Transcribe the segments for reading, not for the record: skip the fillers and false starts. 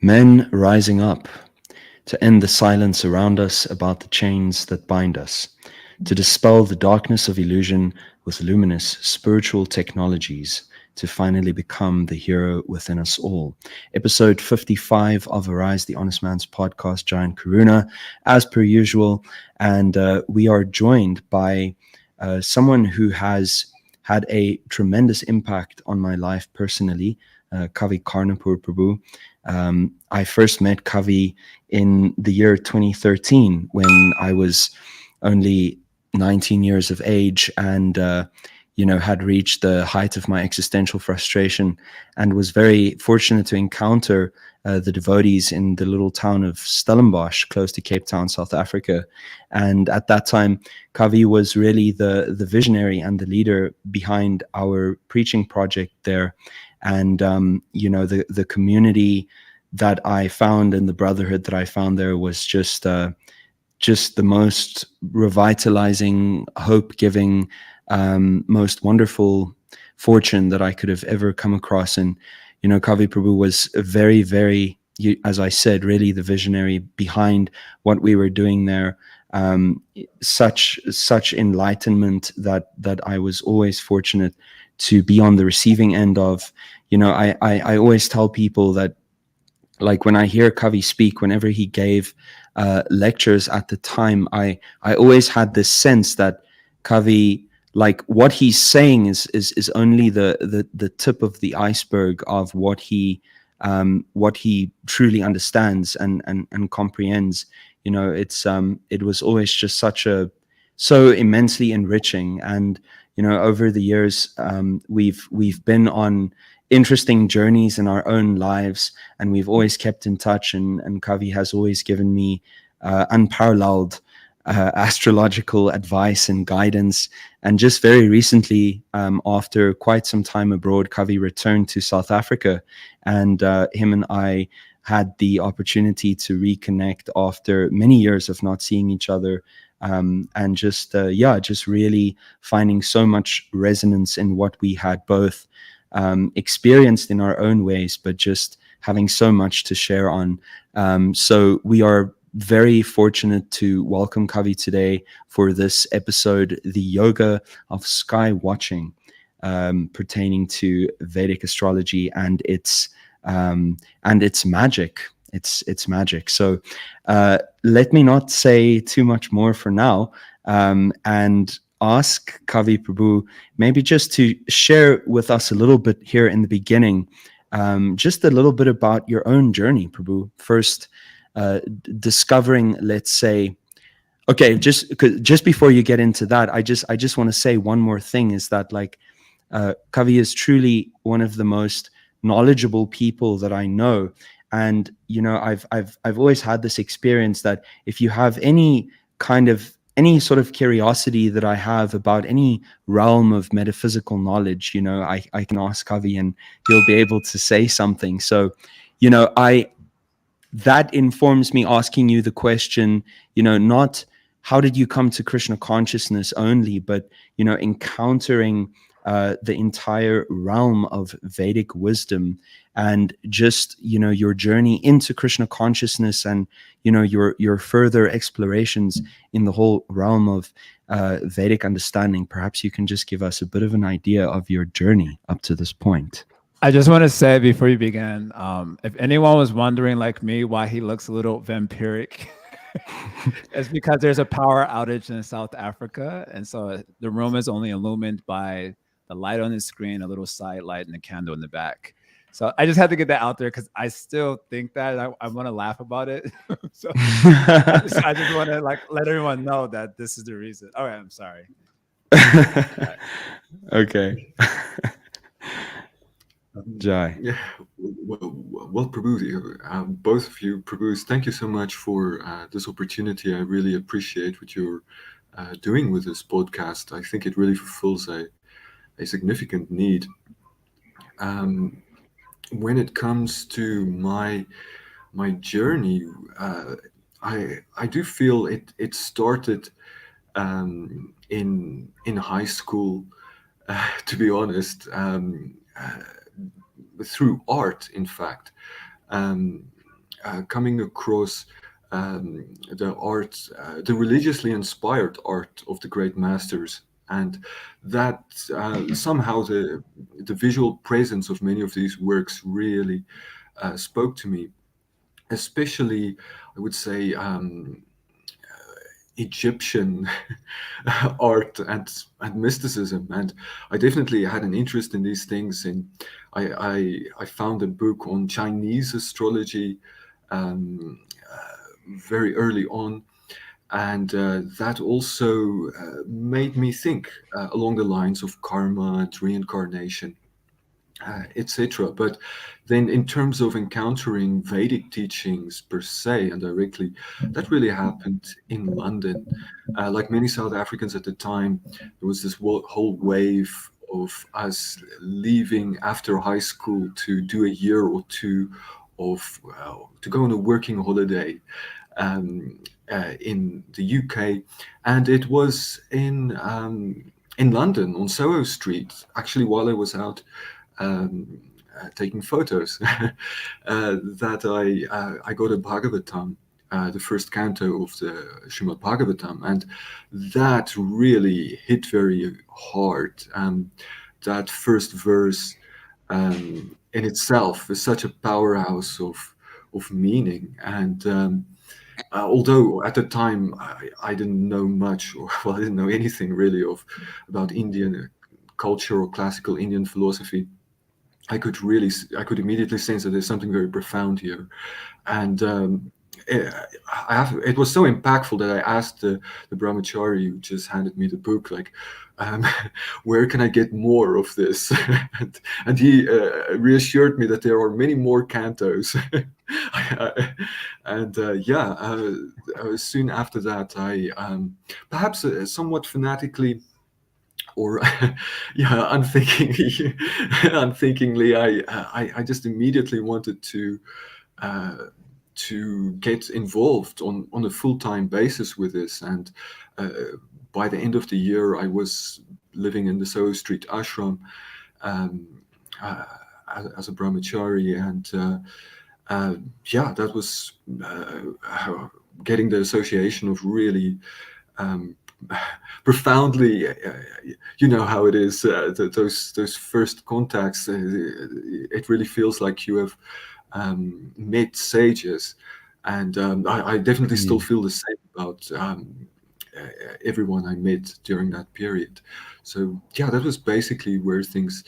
Men rising up to end the silence around us about the chains that bind us, to dispel the darkness of illusion with luminous spiritual technologies, to finally become the hero within us all. Episode 55 of Arise the Honest Man's podcast, Giant Karuna, as per usual. And we are joined by someone who has had a tremendous impact on my life personally, Kavi Karnapur Prabhu. I first met Kavi in the year 2013 when I was only 19 years of age and had reached the height of my existential frustration, and was very fortunate to encounter the devotees in the little town of Stellenbosch, close to Cape Town, South Africa. And at that time, Kavi was really the visionary and the leader behind our preaching project there. And the community that I found and the brotherhood that I found there was just the most revitalizing, hope-giving, most wonderful fortune that I could have ever come across. And Kavi Prabhu was very, very, as I said, really the visionary behind what we were doing there. Such enlightenment that I was always fortunate to be on the receiving end of. I always tell people that, like, when I hear Kavi speak, whenever he gave lectures at the time, I always had this sense that Kavi, like, what he's saying is only the tip of the iceberg of what he truly understands and comprehends. It was always just so immensely enriching. And over the years, we've been on interesting journeys in our own lives, and we've always kept in touch, and Kavi has always given me unparalleled astrological advice and guidance. And just very recently, after quite some time abroad, Kavi returned to South Africa, and him and I had the opportunity to reconnect after many years of not seeing each other. And just really finding so much resonance in what we had both experienced in our own ways, but just having so much to share on. So we are very fortunate to welcome Kavi today for this episode, the yoga of sky watching, pertaining to Vedic astrology and its magic. It's magic. So let me not say too much more for now, and ask Kavi Prabhu maybe just to share with us a little bit here in the beginning, just a little bit about your own journey, Prabhu. First, discovering, let's say, okay, just before you get into that, I just want to say one more thing, is that, like, Kavi is truly one of the most knowledgeable people that I know. And I've always had this experience that if you have any sort of curiosity that I have about any realm of metaphysical knowledge, I can ask Kavi and he'll be able to say something. So, that informs me asking you the question, not how did you come to Krishna consciousness only, but, encountering the entire realm of Vedic wisdom, and just, your journey into Krishna consciousness, and, your further explorations in the whole realm of Vedic understanding. Perhaps you can just give us a bit of an idea of your journey up to this point. I just want to say before you begin, if anyone was wondering, like me, why he looks a little vampiric, it's because there's a power outage in South Africa. And so the room is only illumined by the light on the screen, a little side light, and a candle in the back. So I just had to get that out there because I still think that I want to laugh about it. So I just want to let everyone know that this is the reason. All right, I'm sorry. Okay. Jai. Yeah, well, Prabhu, both of you, Prabhus, thank you so much for this opportunity. I really appreciate what you're doing with this podcast. I think it really fulfills a significant need. When it comes to my journey, I do feel it started in high school. To be honest. Through art, in fact. coming across the art, the religiously inspired art of the great masters, and that somehow the visual presence of many of these works really spoke to me, especially I would say Egyptian art and mysticism, and I definitely had an interest in these things. And I found a book on Chinese astrology um, very early on, and that also made me think along the lines of karma and reincarnation, etc. But then, in terms of encountering Vedic teachings per se and directly, that really happened in London. Like many South Africans at the time, there was this whole wave of us leaving after high school to do a year or two of to go on a working holiday in the UK, and it was in London on Soho Street. Actually, while I was out taking photos, that I got a Bhagavatam, the first canto of the Srimad Bhagavatam, and that really hit very hard. That first verse in itself is such a powerhouse of meaning, and although at the time I didn't know much, or well, I didn't know anything really of about Indian culture or classical Indian philosophy, I could immediately sense that there's something very profound here, and it, it was so impactful that I asked the brahmachari who just handed me the book, like, um, where can I get more of this? And he reassured me that there are many more cantos. And yeah, soon after that, I perhaps somewhat fanatically or yeah, unthinkingly, unthinkingly, I just immediately wanted uh, to get involved on a full time basis with this. And uh, by the end of the year, I was living in the Soho Street ashram um, uh, as a brahmachari, and yeah, that was getting the association of really um, profoundly, you know how it is. Those first contacts, it really feels like you have met sages, and I definitely still feel the same about everyone I met during that period. So yeah, that was basically where things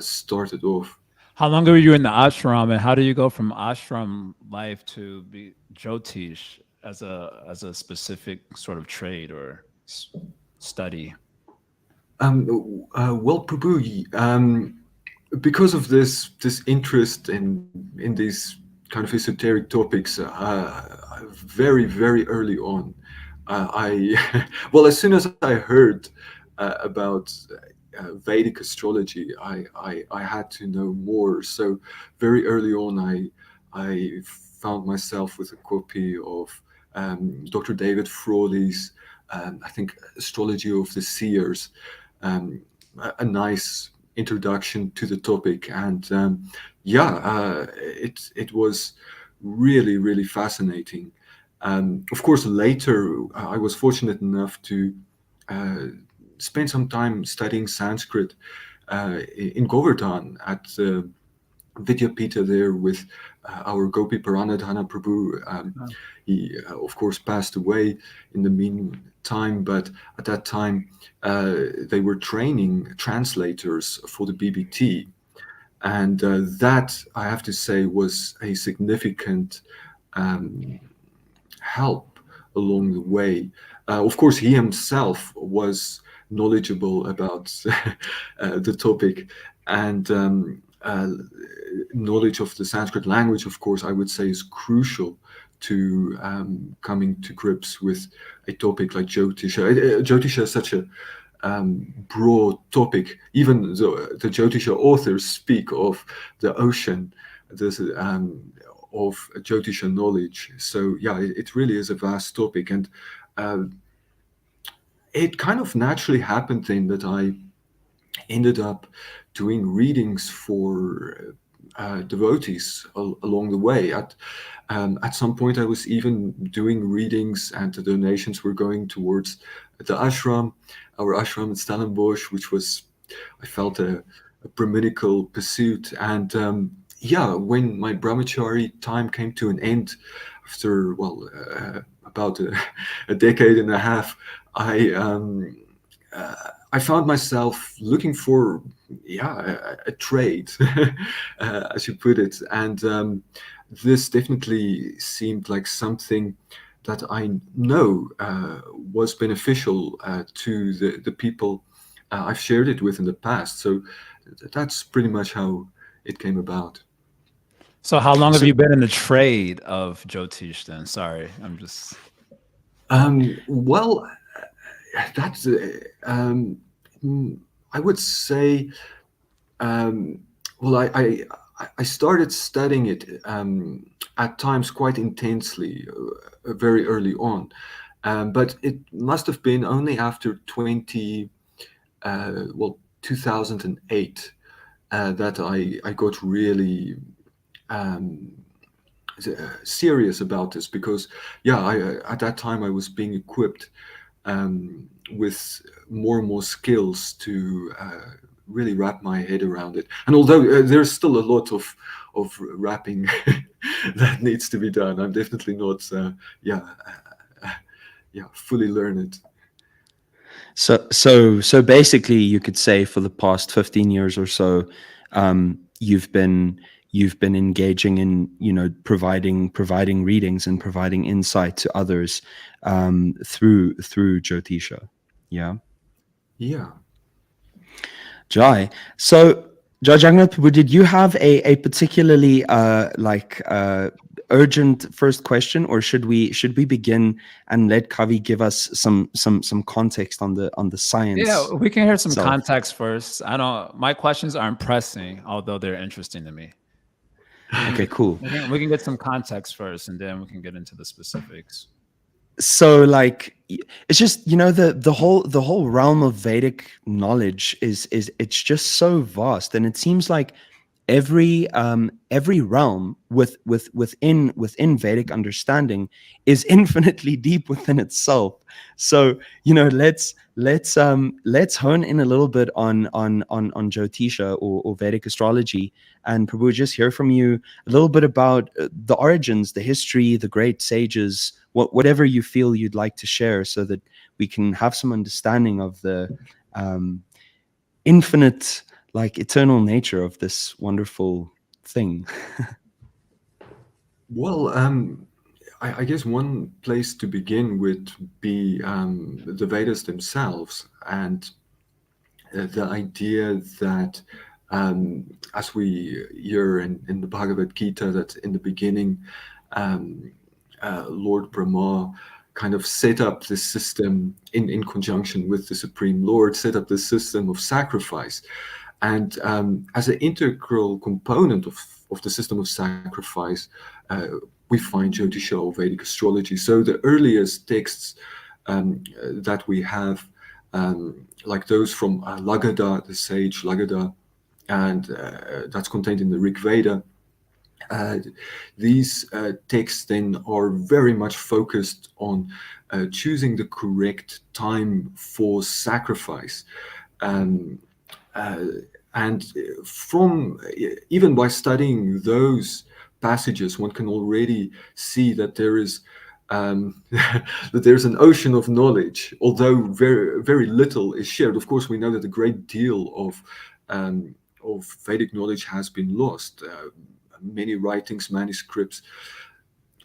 started off. How long were you in the ashram, and how do you go from ashram life to be Jyotish as a specific sort of trade or study? Well, Prabhu, because of this interest in these kind of esoteric topics, very early on, I well, as soon as I heard about Vedic astrology, I had to know more. So very early on, I found myself with a copy of Dr. David Frawley's, I think, Astrology of the Seers, um, a nice introduction to the topic, and yeah, it was really fascinating. Of course, later I was fortunate enough to uh, spend some time studying Sanskrit in Govardhan at Vidyapita there with our Gopi Paranadhana Prabhu. He, of course, passed away in the meantime, but at that time they were training translators for the BBT. And that, I have to say, was a significant um, help along the way. Of course, he himself was knowledgeable about the topic, and knowledge of the Sanskrit language, of course, I would say is crucial to coming to grips with a topic like Jyotisha. Jyotisha is such a broad topic. Even the Jyotisha authors speak of the ocean, this, of Jyotisha knowledge. So yeah, it really is a vast topic, and uh, it kind of naturally happened then that I ended up doing readings for devotees along the way. At some point, I was even doing readings, and the donations were going towards the ashram, our ashram in Stellenbosch, which was, I felt, a Brahminical pursuit. And yeah, when my brahmachari time came to an end, after, well, about a decade and a half, I found myself looking for, yeah, a trade, as you put it. And this definitely seemed like something that I know was beneficial to the people I've shared it with in the past. So that's pretty much how it came about. So how long have So you been in the trade of Jyotish then? Sorry, I'm just. Well, that's, I would say, um, well, I started studying it at times quite intensely, very early on. But it must have been only after 2008, that I got really um, serious about this, because yeah, at that time I was being equipped with more and more skills to really wrap my head around it. And although there's still a lot of wrapping that needs to be done, I'm definitely not yeah yeah, fully learned. so basically, you could say for the past 15 years or so, you've been engaging in, providing readings and providing insight to others, through Jyotisha. Yeah. Yeah. Jai. So, Jai Jagannath Prabhu, did you have a particularly urgent first question, or should we begin and let Kavi give us some context on the Yeah, science we can hear some itself? context first. I don't. My questions aren't pressing, although they're interesting to me. We can Okay, get cool. we can get some context first, and then we can get into the specifics. So, it's just, the whole realm of Vedic knowledge is it's just so vast, and it seems like every realm within Vedic understanding is infinitely deep within itself. So, let's hone in a little bit on Jyotisha, or Vedic astrology, and Prabhu, just hear from you a little bit about the origins, the history, the great sages, whatever you feel you'd like to share, so that we can have some understanding of the infinite, eternal nature of this wonderful thing. Well, I guess one place to begin would be the Vedas themselves, and the idea that, as we hear in the Bhagavad Gita, that in the beginning, um, Lord Brahma kind of set up this system in conjunction with the Supreme Lord, set up this system of sacrifice. And as an integral component of the system of sacrifice, we find Jyotisha, or Vedic astrology. So the earliest texts that we have, like those from Lagada, the sage Lagada, and that's contained in the Rig Veda. These texts then are very much focused on choosing the correct time for sacrifice. Um, uh, and from even by studying those passages, one can already see that there is that there's an ocean of knowledge, although very very little is shared. Of course, we know that a great deal of Vedic knowledge has been lost. Many writings, manuscripts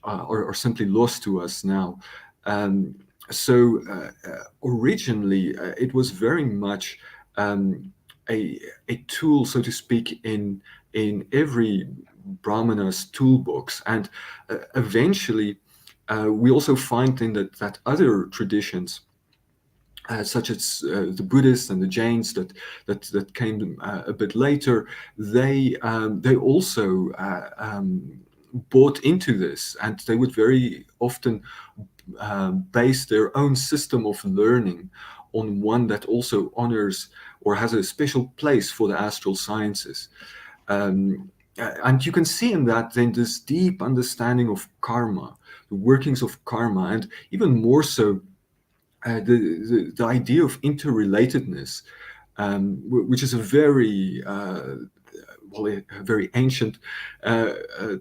are simply lost to us now. Um, so originally, it was very much um, a tool, so to speak, in every Brahmana's toolbox, and eventually we also find then that other traditions, such as the Buddhists and the Jains that came a bit later, they also bought into this, and they would very often base their own system of learning on one that also honors or has a special place for the astral sciences. Um, and you can see in that then this deep understanding of karma, the workings of karma, and even more so the idea of interrelatedness, which is a very a very ancient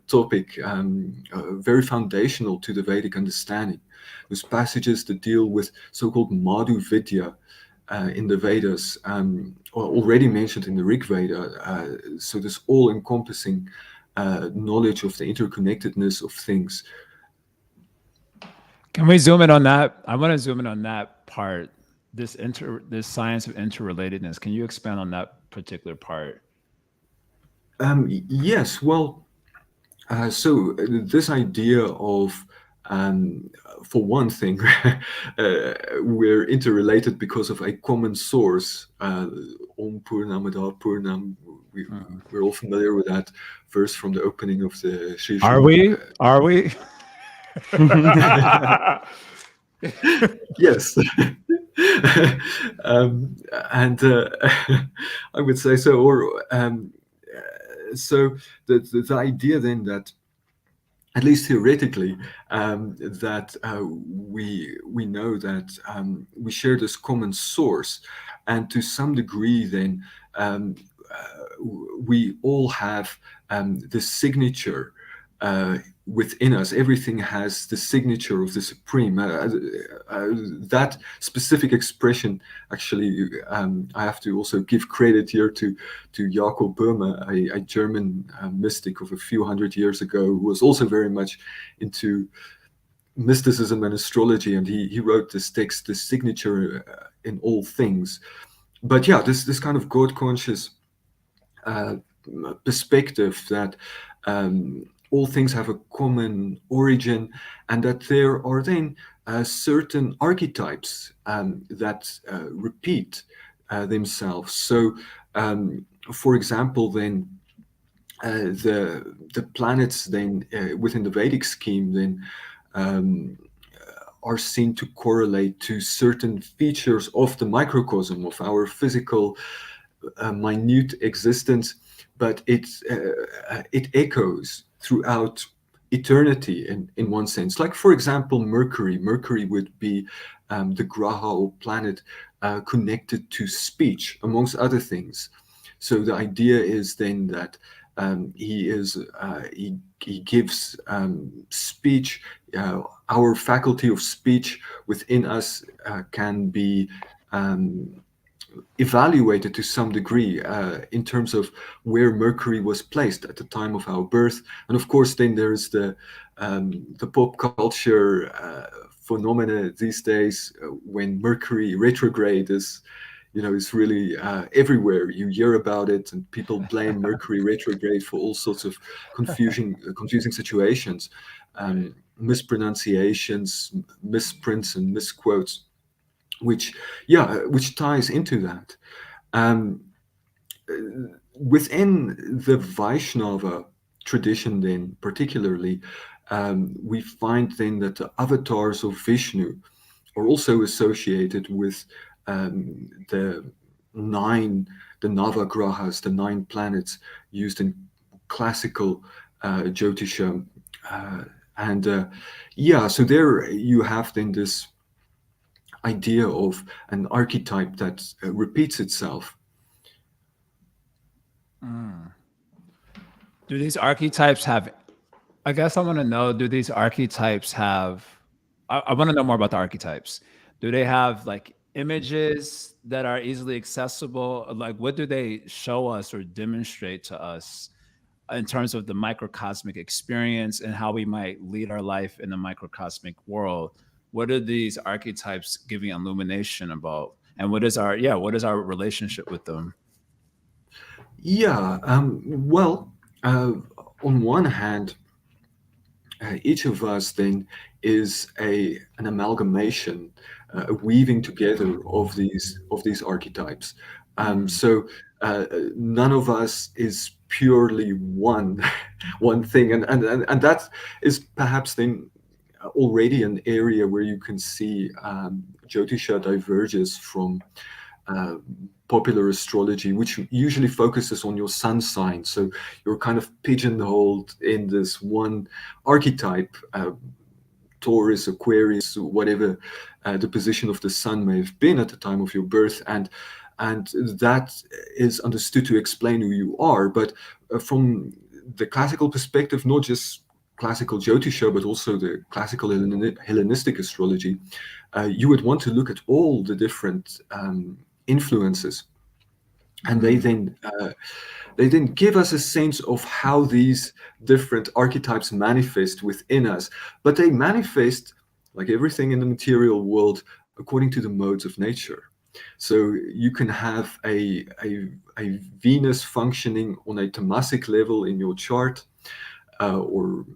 topic, very foundational to the Vedic understanding. There's passages that deal with so-called Madhu Vidya in the Vedas, already mentioned in the Rig Veda. So this all-encompassing knowledge of the interconnectedness of things. Can we zoom in on that? I want to zoom in on that part. This science of interrelatedness. Can you expand on that particular part? Yes, well, so this idea of, for one thing, we're interrelated because of a common source. Om Purnam adah Purnam. We're all familiar with that verse from the opening of the Sri Are we? Are we? Yes. And I would say so. Or so the idea then that, at least theoretically, that we know that we share this common source, and to some degree, then we all have the signature within us. Everything has the signature of the Supreme. That specific expression, actually, I have to also give credit here to Jakob Böhme, a German mystic of a few hundred years ago, who was also very much into mysticism and astrology, and he wrote this text, the signature in all things. But yeah, this kind of God conscious perspective that all things have a common origin, and that there are then certain archetypes that repeat themselves. So, for example, then the planets then within the Vedic scheme then are seen to correlate to certain features of the microcosm of our physical minute existence, but it echoes throughout eternity in one sense. Like, for example, Mercury. Mercury would be the graha or planet connected to speech, amongst other things. So the idea is then that he gives speech. Our faculty of speech within us can be evaluated to some degree in terms of where Mercury was placed at the time of our birth. And of course, then there's the pop culture phenomena these days when Mercury retrograde is really everywhere. You hear about it, and people blame Mercury retrograde for all sorts of confusing situations, mispronunciations, misprints, and misquotes, which ties into that. Within the Vaishnava tradition, then particularly, we find then that the avatars of Vishnu are also associated with the Navagrahas, the 9 planets used in classical Jyotisha. So there you have then this idea of an archetype that repeats itself. Do these archetypes have, I guess I want to know, do these archetypes have, I want to know more about the archetypes. Do they have like images that are easily accessible? Like, what do they show us or demonstrate to us in terms of the microcosmic experience and how we might lead our life in the microcosmic world? What are these archetypes giving illumination about? And what is our relationship with them? Yeah, well, on one hand, each of us then is an amalgamation, a weaving together of these archetypes. So none of us is purely one thing, and that is perhaps then already an area where you can see Jyotisha diverges from uh, popular astrology, which usually focuses on your sun sign. So you're kind of pigeonholed in this one archetype, Taurus, Aquarius, whatever the position of the sun may have been at the time of your birth, and that is understood to explain who you are. But from the classical perspective, not just classical Jyotisha, but also the classical Hellenistic astrology, you would want to look at all the different influences, and they then give us a sense of how these different archetypes manifest within us. But they manifest, like everything in the material world, according to the modes of nature. So you can have a Venus functioning on a tamasic level in your chart, or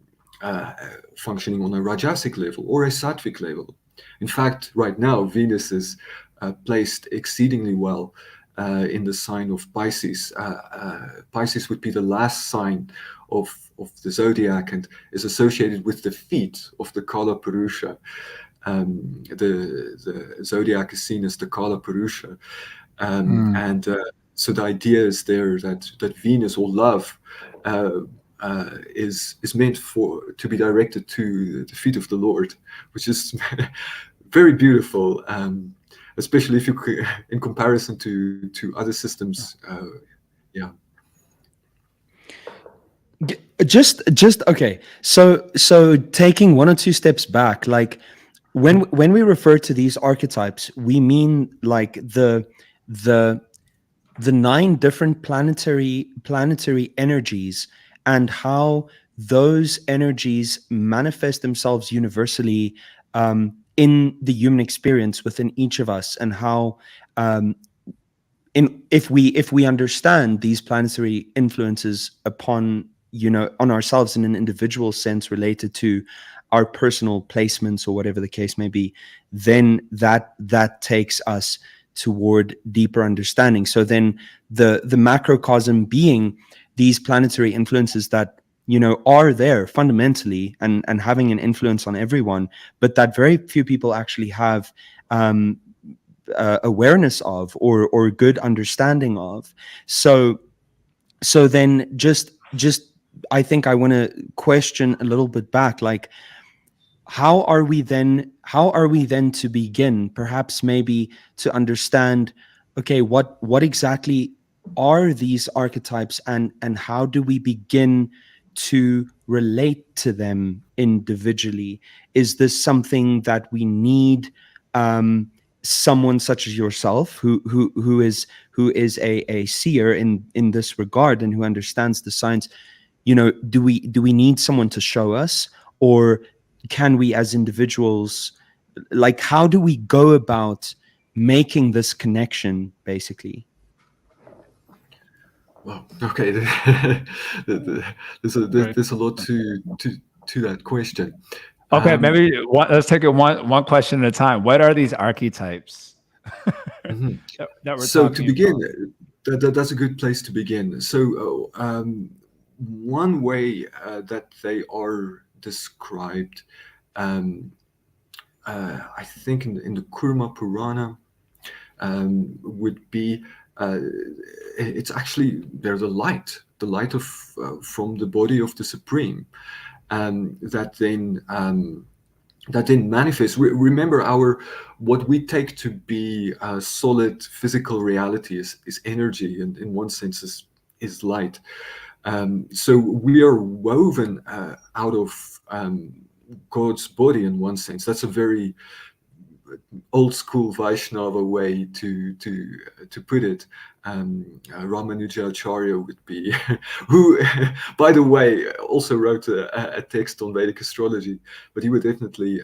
functioning on a rajasic level or a sattvic level. In fact, right now, Venus is placed exceedingly well in the sign of Pisces. Pisces would be the last sign of the zodiac and is associated with the feet of the Kala Purusha. The zodiac is seen as the Kala Purusha. And so the idea is there that Venus, or love, is meant to be directed to the feet of the Lord, which is very beautiful, especially if you in comparison to other systems. Yeah. Just okay. So taking one or two steps back, like when we refer to these archetypes, we mean like the 9 different planetary energies, and how those energies manifest themselves universally in the human experience within each of us, and how if we understand these planetary influences upon, on ourselves in an individual sense related to our personal placements or whatever the case may be, then that takes us toward deeper understanding. So then the macrocosm being these planetary influences that are there fundamentally and having an influence on everyone, but that very few people actually have awareness of or good understanding of. So then just I think I want to question a little bit back, like how are we then to begin, perhaps maybe to understand, okay, what exactly are these archetypes, and how do we begin to relate to them individually? Is this something that we need someone such as yourself who is a seer in this regard, and who understands the science? Do we need someone to show us, or can we as individuals, like how do we go about making this connection, basically? Well, okay. There's a lot to that question. Okay, maybe let's take it one question at a time. What are these archetypes that we're So talking to begin, about? that's a good place to begin. So one way that they are described, I think in the Kurma Purana, would be it's actually they're the light of from the body of the Supreme, that then manifests. Remember, what we take to be solid physical reality is energy, and in one sense is light. So we are woven out of God's body in one sense. That's a very old school Vaishnava way to put it. Ramanujacharya would be, who, by the way, also wrote a text on Vedic astrology, but he would definitely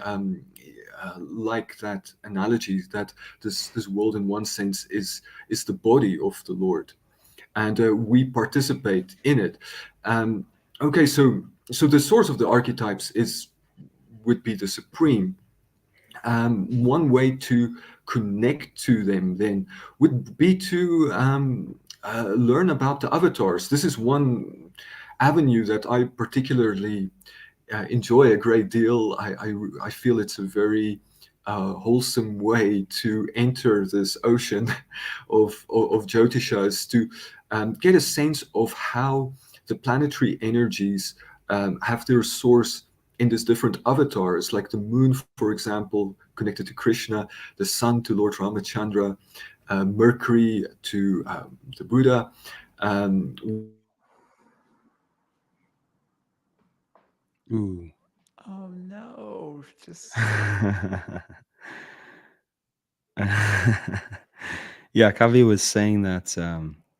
like that analogy, that this world in one sense is the body of the Lord, and we participate in it. Okay, so the source of the archetypes would be the Supreme. One way to connect to them then would be to learn about the avatars. This is one avenue that I particularly enjoy a great deal. I feel it's a very wholesome way to enter this ocean of Jyotisha is to get a sense of how the planetary energies have their source in these different avatars, like the moon, for example, connected to Krishna, the sun to Lord Ramachandra, Mercury to the Buddha, while Ooh. Oh no! Just Yeah, Kavi was saying that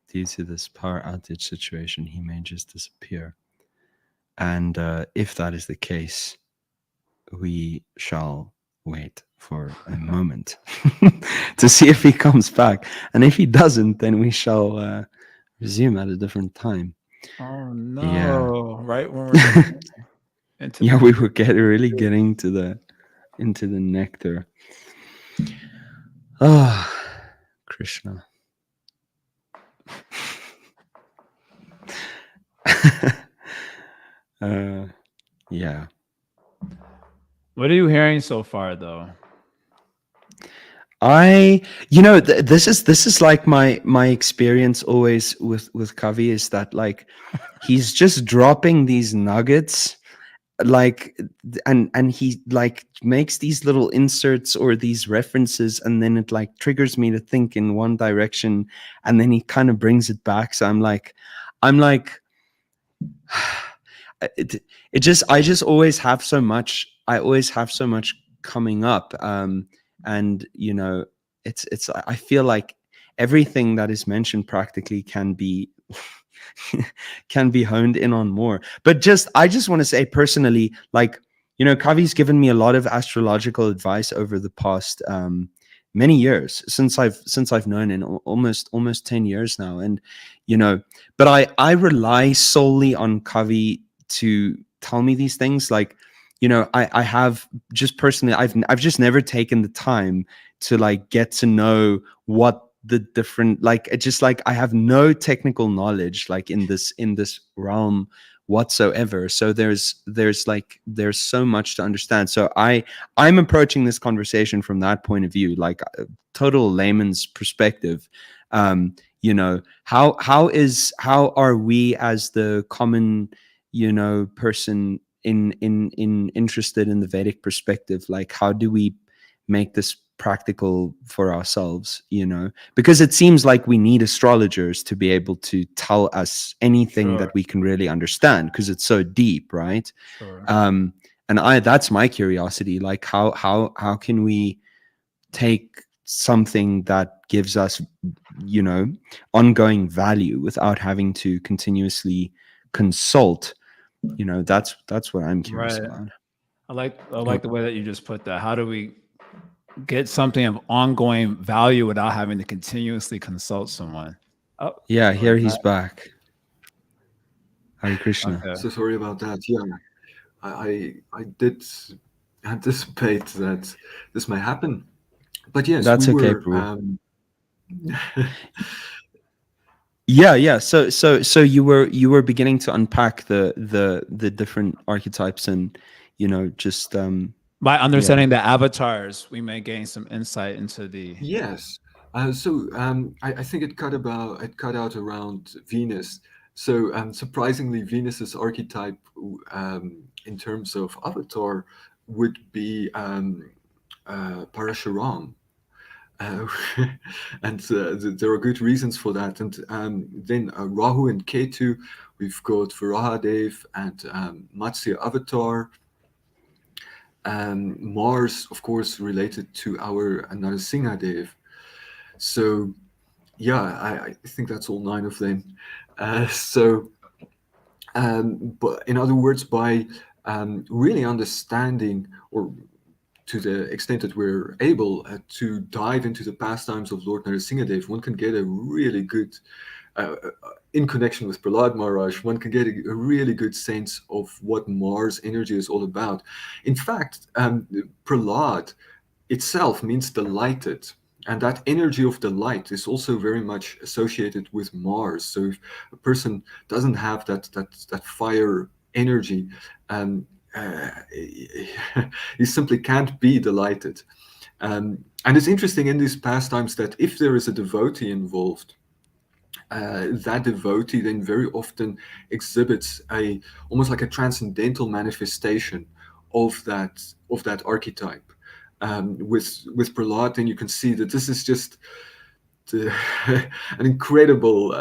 due to this power outage situation, he may just disappear. And if that is the case, we shall wait for a moment to see if he comes back. And if he doesn't, then we shall resume at a different time. oh no! Yeah. Right when we're getting into Yeah, the we were really getting into the nectar. Ah, Krishna. Yeah. What are you hearing so far, though? This is like my experience always with Kavi is that like he's just dropping these nuggets, like, and he like makes these little inserts or these references, and then it like triggers me to think in one direction, and then he kind of brings it back. So I'm like it just I just always have so much. I always have so much coming up, and it's I feel like everything that is mentioned practically can be can be honed in on more. But I just want to say personally, like, Kavi's given me a lot of astrological advice over the past many years since I've known him, almost 10 years now. And but I rely solely on Kavi to tell me these things. Like, I have just personally, I've just never taken the time to like get to know what the different, like, it's just like I have no technical knowledge like in this realm whatsoever. So there's so much to understand. So I'm approaching this conversation from that point of view, like a total layman's perspective. How are we as the common person in interested in the Vedic perspective, like how do we make this practical for ourselves, because it seems like we need astrologers to be able to tell us anything Sure. that we can really understand, because it's so deep, right? Sure. And that's my curiosity, like how can we take something that gives us ongoing value without having to continuously consult. That's what I'm curious Right. about. I like the way that you just put that. How do we get something of ongoing value without having to continuously consult someone? Oh, Yeah, sorry, here he's back. Hare Krishna. Okay. So sorry about that. Yeah, I did anticipate that this may happen, but yes, That's we okay, were. Prabhu. Yeah. So you were beginning to unpack the different archetypes, and just By understanding the avatars, we may gain some insight into the. Yes. I think it cut out around Venus. So surprisingly, Venus's archetype in terms of avatar would be Parashuram. Uh, and there are good reasons for that. And then Rahu and Ketu, we've got Varahadev and Matsya Avatar. Mars, of course, related to our Narasimhadev. So, yeah, I think that's all 9 of them. But in other words, by really understanding, or to the extent that we're able to dive into the pastimes of Lord Narasimhadev, one can get a really good, in connection with Prahlad Maharaj, one can get a really good sense of what Mars energy is all about. In fact, Prahlad itself means delighted. And that energy of delight is also very much associated with Mars. So if a person doesn't have that fire energy, he simply can't be delighted. And it's interesting in these pastimes that if there is a devotee involved, that devotee then very often exhibits a almost like a transcendental manifestation of that archetype. With Prahlad, then you can see that this is just the, an incredible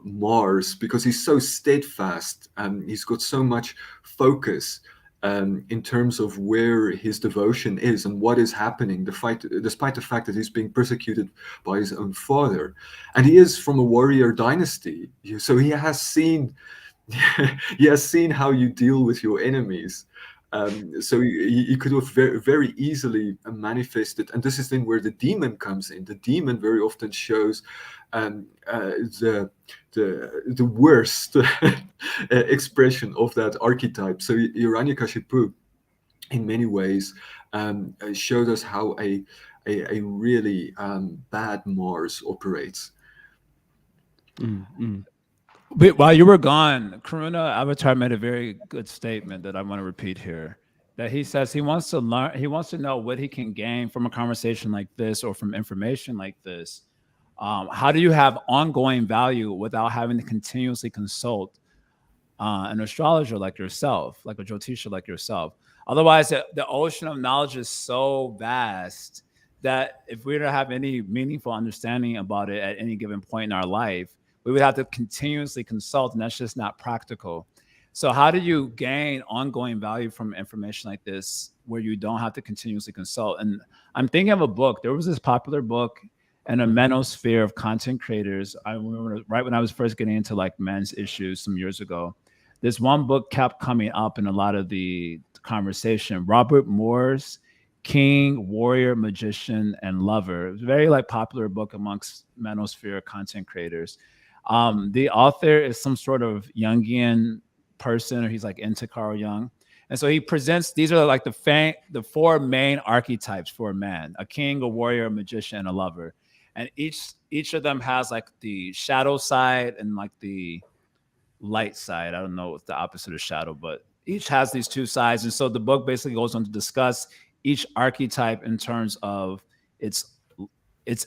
Mars, because he's so steadfast and he's got so much focus in terms of where his devotion is and what is happening, despite the fact that he's being persecuted by his own father. And he is from a warrior dynasty, so he has seen he has seen how you deal with your enemies. So he could have very, very easily manifested, and this is then where the demon comes in. The demon very often shows the worst expression of that archetype. So Hiranyakashipu, in many ways, showed us how a really bad Mars operates. While you were gone, Karuna Avatar made a very good statement that I want to repeat here. That he says he wants to learn, he wants to know what he can gain from a conversation like this or from information like this. How do you have ongoing value without having to continuously consult an astrologer like yourself, like a Jyotisha like yourself? Otherwise, the ocean of knowledge is so vast that if we don't have any meaningful understanding about it at any given point in our life, we would have to continuously consult, and that's just not practical. So how do you gain ongoing value from information like this where you don't have to continuously consult? And I'm thinking of a book. There was this popular book in a manosphere of content creators. I remember right when I was first getting into like men's issues some years ago, this one book kept coming up in a lot of the conversation. Robert Moore's King, Warrior, Magician, and Lover. It was a very like popular book amongst manosphere content creators. The author is some sort of Jungian person, or he's like into Carl Jung. And so he presents, these are like the four main archetypes for a man: a king, a warrior, a magician, and a lover. And each of them has like the shadow side and like the light side. I don't know what's the opposite of shadow, but each has these two sides. And so the book basically goes on to discuss each archetype in terms of its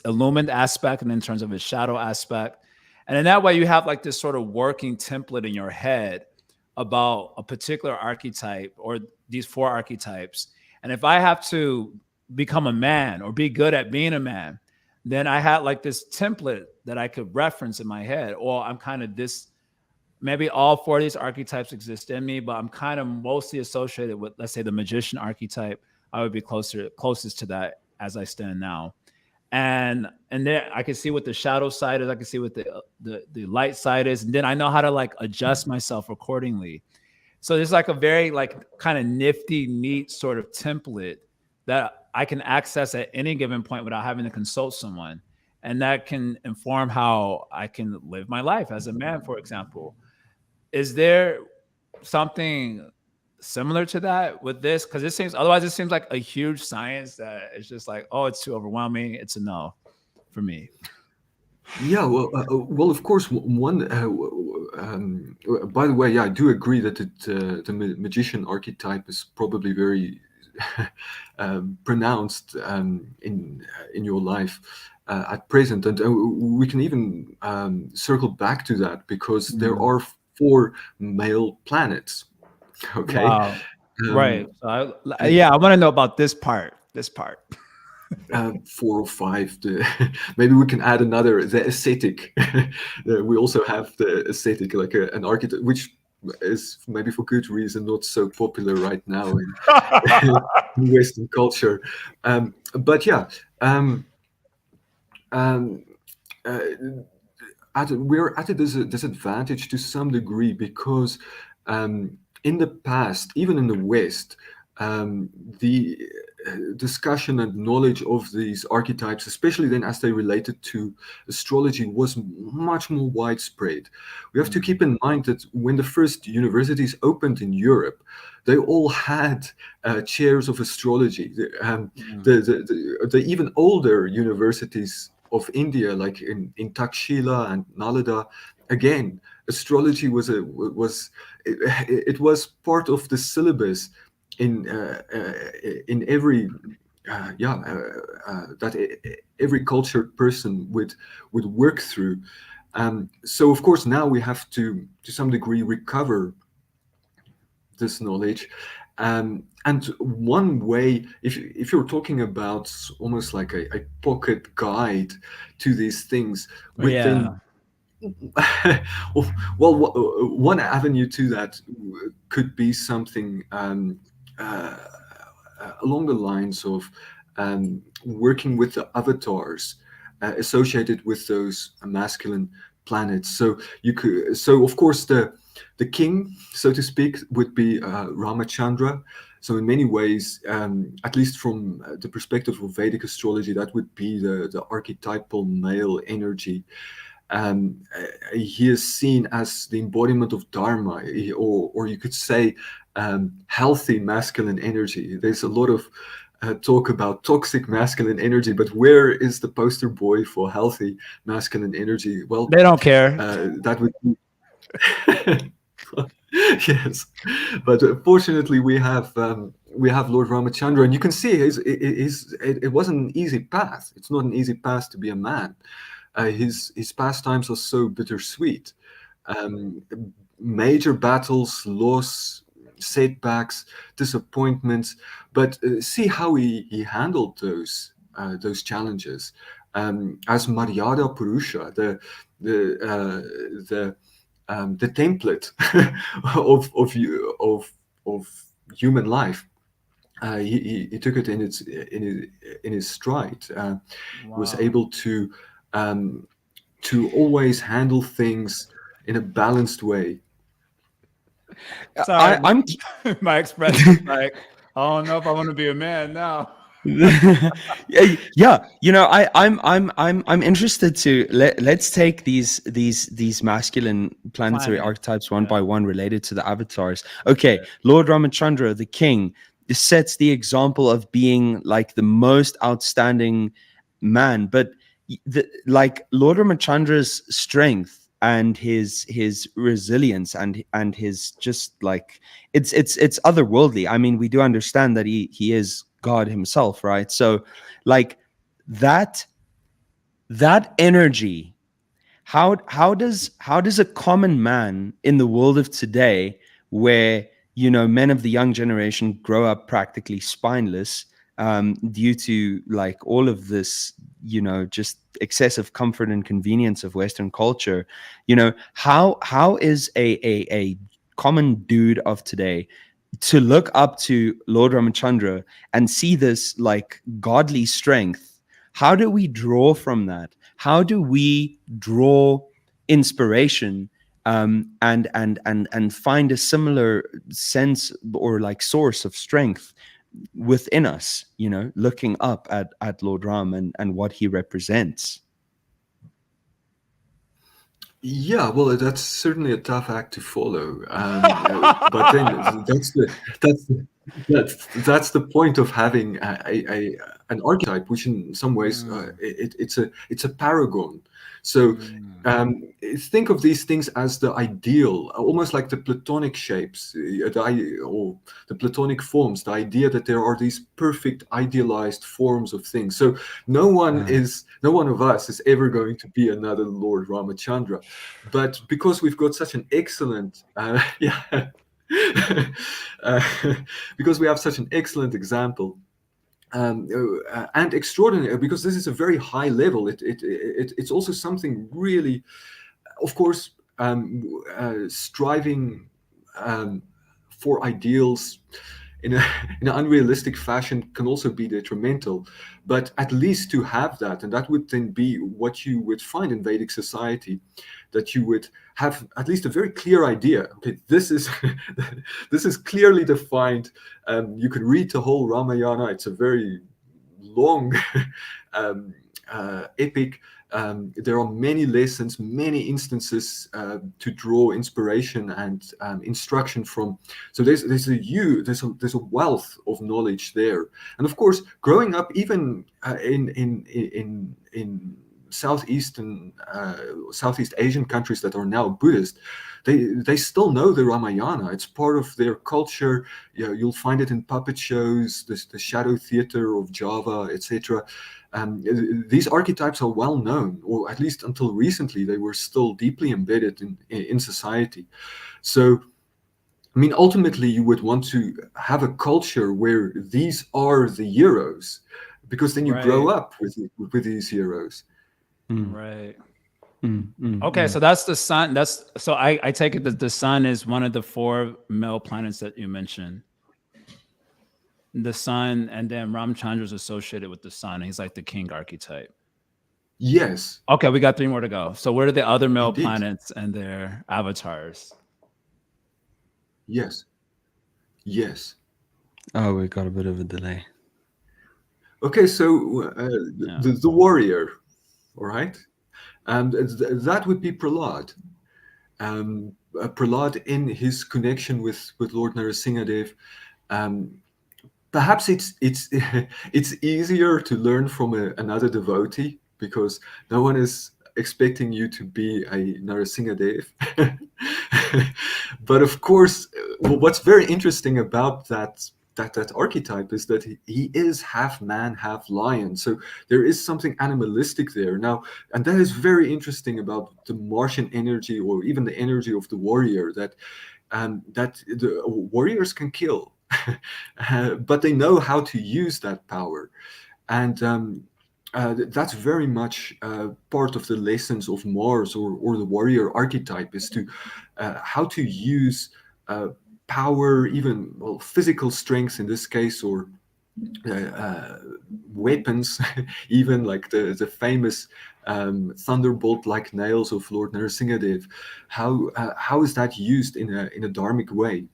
illumined aspect and in terms of its shadow aspect. And in that way, you have like this sort of working template in your head about a particular archetype or these four archetypes. And if I have to become a man or be good at being a man, then I had like this template that I could reference in my head. Or I'm kind of this, maybe all four of these archetypes exist in me, but I'm kind of mostly associated with, let's say, the magician archetype. I would be closest to that as I stand now. And there I can see what the shadow side is. I can see what the light side is. And then I know how to like adjust myself accordingly. So there's like a very like kind of nifty, neat sort of template that I can access at any given point without having to consult someone. And that can inform how I can live my life as a man, for example. Is there something similar to that with this? Because otherwise it seems like a huge science that it's just like, oh, it's too overwhelming. It's a no for me. Yeah, well, of course, one. By the way, yeah, I do agree that the magician archetype is probably very pronounced in your life at present, and we can even circle back to that because there are 4 male planets. Okay. Wow. Right. So I want to know about this part. 4 or 5. Maybe we can add another, the ascetic. We also have the ascetic, like an archetype, which is maybe for good reason not so popular right now in Western culture. But yeah, we're at a disadvantage to some degree because in the past, even in the West, the discussion and knowledge of these archetypes, especially then as they related to astrology, was much more widespread. We have to keep in mind that when the first universities opened in Europe, they all had chairs of astrology. The even older universities of India, like in Takshila and Nalanda, again, astrology was it was part of the syllabus in every that every cultured person would work through. So of course now we have to some degree recover this knowledge. And one way, if you're talking about almost like a pocket guide to these things, Yeah. within one avenue to that could be something uh, along the lines of working with the avatars associated with those masculine planets. So of course, the king, so to speak, would be Ramachandra. So in many ways, at least from the perspective of Vedic astrology, that would be the archetypal male energy. He is seen as the embodiment of dharma, or you could say healthy masculine energy. There's a lot of talk about toxic masculine energy, but where is the poster boy for healthy masculine energy? Well, They don't care. that would be yes, but fortunately we have Lord Ramachandra, and you can see it wasn't an easy path. It's not an easy path to be a man. His pastimes are so bittersweet. Um, Major battles, loss, setbacks, disappointments, but see how he handled those challenges. As Maryada Purusha, the template of human life. He took it in his stride. Was Wow. able to always handle things in a balanced way. Sorry, I'm my expression is like, I don't know if I want to be a man now. yeah, you know, I'm interested to let's take these masculine planetary Planet. archetypes one Yeah. by one related to the avatars. Okay, Lord Ramachandra, the king, sets the example of being like the most outstanding man, but like Lord Ramachandra's strength and his resilience and his just like it's otherworldly. I mean, we do understand that he is God himself, right? So like that energy, how does a common man in the world of today, where you know men of the young generation grow up practically spineless due to like all of this, you know, just excessive comfort and convenience of Western culture, you know, how is a common dude of today to look up to Lord Ramachandra and see this like godly strength? How do we draw from that? How do we draw inspiration and find a similar sense or like source of strength within us? You know, looking up at Lord Ram and what he represents. Yeah, well, that's certainly a tough act to follow. But then that's the point of having an archetype, which in some ways it's a paragon. So think of these things as the ideal, almost like the Platonic shapes, or the Platonic forms. The idea that there are these perfect idealized forms of things. So no one of us is ever going to be another Lord Ramachandra, but because we've got such an excellent uh, because we have such an excellent example, and extraordinary, because this is a very high level. It's also something really, of course, striving for ideals in in an unrealistic fashion can also be detrimental. But at least to have that, and that would then be what you would find in Vedic society, that you would have at least a very clear idea. Okay, this is this is clearly defined. You can read the whole Ramayana. It's a very long epic. There are many lessons, many instances to draw inspiration and instruction from. So there's a wealth of knowledge there. And of course, growing up, even in Southeast Asian countries that are now Buddhist, they still know the Ramayana. It's part of their culture. You'll find it in puppet shows, the shadow theater of Java, etc. These archetypes are well known, or at least until recently, they were still deeply embedded in society. So, I mean, ultimately, you would want to have a culture where these are the heroes, because then you grow Right. up with these heroes. Right. Okay, so that's the sun. That's so I take it that the sun is one of the 4 male planets that you mentioned. The sun, and then Ramchandra is associated with the sun. He's like the king archetype. Yes, Okay, we got 3 more to go. So what are the other male indeed. planets and their avatars? Yes. Yes. Oh, we got a bit of a delay. Okay, so Yeah. the warrior, all right? And that would be Prahlad. Prahlad in his connection with Lord Narasimhadev. Perhaps it's it's easier to learn from another devotee, because no one is expecting you to be a Narasimhadev. But of course, what's very interesting about that archetype is that he is half man, half lion. So there is something animalistic there now, and that is very interesting about the Martian energy, or even the energy of the warrior. That the warriors can kill, but they know how to use that power, and that's very much part of the lessons of Mars, or the warrior archetype, is to how to use power, even physical strength in this case, or weapons, even like the famous thunderbolt-like nails of Lord Narasimhadev. How is that used in a dharmic way?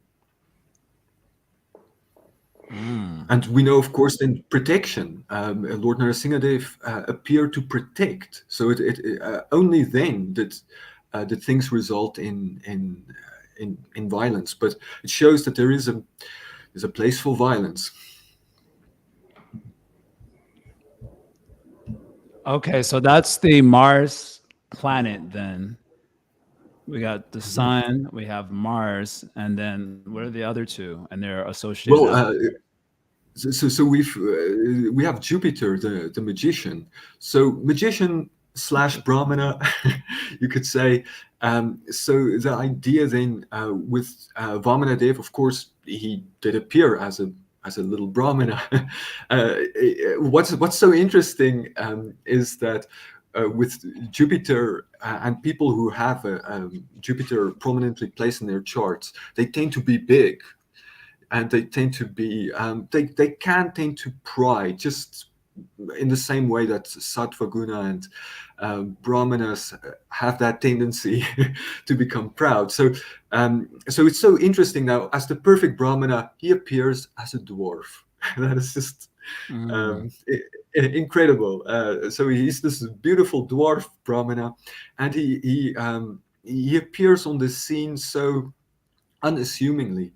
And we know, of course, then protection. Lord Narasimhadev appeared to protect. So it only then did things result in violence. But it shows that there's a place for violence. Okay, so that's the Mars planet then. We got the sun, we have Mars, and then what are the other 2? And they're associated. Well, so we have Jupiter, the magician. So magician / Brahmana, you could say. So the idea then with Vamanadev, of course, he did appear as a little Brahmana. What's so interesting is that with Jupiter and people who have Jupiter prominently placed in their charts, they tend to be big, and they tend to be they can tend to pry, just in the same way that Sattva Guna and Brahmanas have that tendency to become proud. So so it's so interesting now. As the perfect Brahmana, he appears as a dwarf. That is just incredible. So he's this beautiful dwarf Brahmana, and he appears on the scene so unassumingly.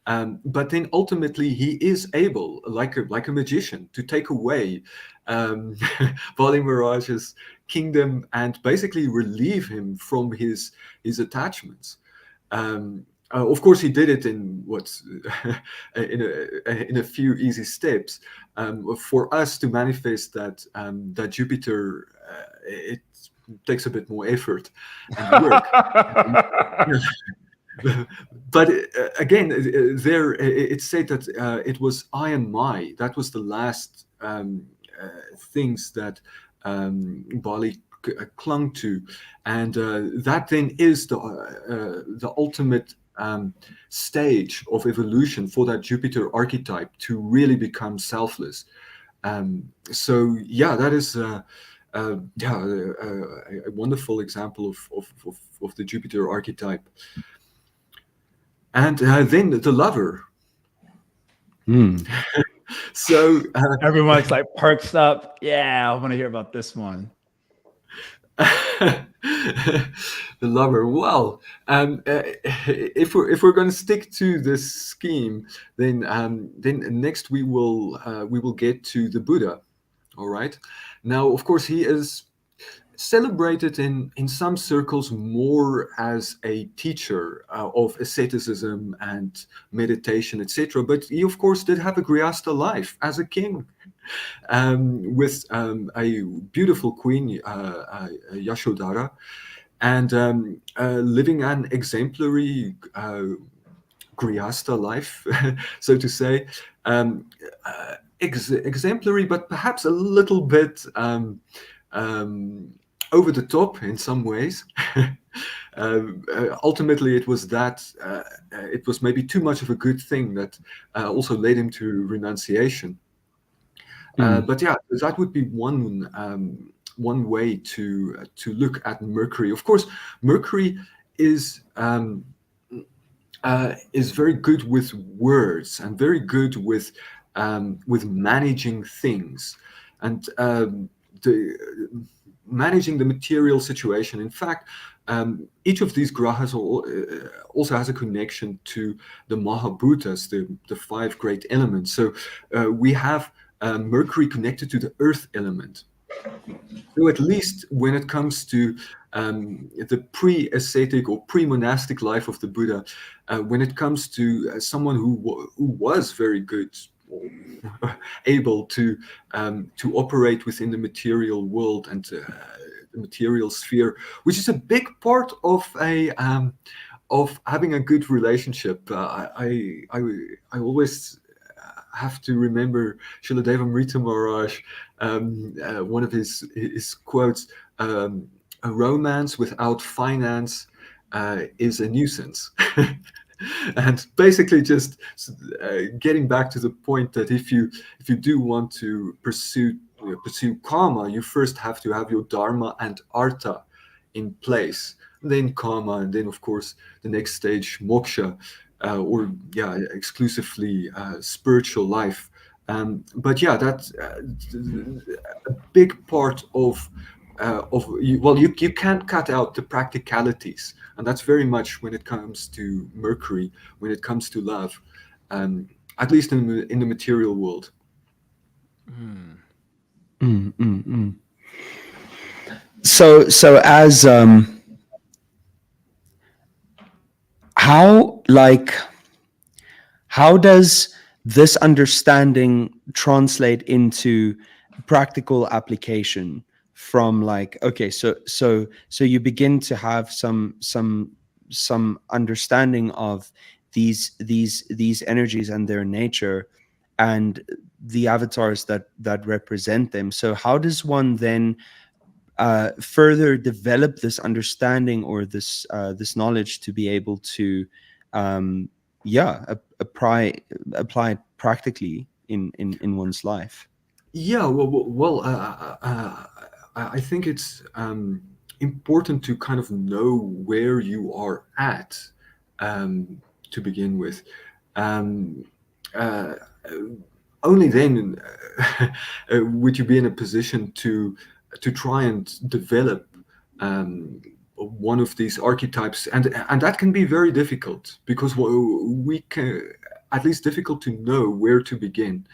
But then ultimately he is able, like a magician, to take away Bali Miraj's kingdom and basically relieve him from his attachments. Of course, he did it in in a few easy steps. For us to manifest that Jupiter, it takes a bit more effort and work. But again, there it's said that it was I and my. That was the last things that Bali clung to, and that then is the ultimate stage of evolution for that Jupiter archetype to really become selfless. So yeah, that is a wonderful example of the Jupiter archetype. And then the lover. So everyone's like perched up. Yeah, I want to hear about this one. The lover. Well, if we're going to stick to this scheme, then next we will get to the Buddha. All right. Now, of course, he is celebrated in some circles more as a teacher of asceticism and meditation, etc. But he, of course, did have a Grihastha life as a king, with a beautiful queen, Yashodhara, and living an exemplary Grihastha life, so to say. Exemplary, but perhaps a little bit over the top in some ways. Ultimately, it was it was maybe too much of a good thing that also led him to renunciation. But yeah, that would be one way to look at Mercury. Of course, Mercury is very good with words and very good with managing things and managing the material situation. In fact, each of these grahas also has a connection to the Mahabhutas, the five great elements. So we have Mercury connected to the earth element. So at least when it comes to the pre-ascetic or pre-monastic life of the Buddha, when it comes to someone who was very good, able to operate within the material world and the material sphere, which is a big part of having a good relationship. I always have to remember Shiladeva Amrita Maharaj, one of his quotes, a romance without finance is a nuisance. And basically just getting back to the point that if you do want to pursue karma, you first have to have your dharma and artha in place, then karma, and then of course the next stage moksha, or exclusively spiritual life. But yeah, that's a big part of you can't cut out the practicalities, and that's very much when it comes to Mercury, when it comes to love, at least in the material world. So as how does this understanding translate into practical application from so you begin to have some understanding of these energies and their nature and the avatars that represent them. So how does one then further develop this understanding or this knowledge to be able to apply it practically in one's life? Yeah, I think it's important to kind of know where you are at to begin with. Only then would you be in a position to try and develop one of these archetypes, and that can be very difficult because we can, at least difficult to know where to begin,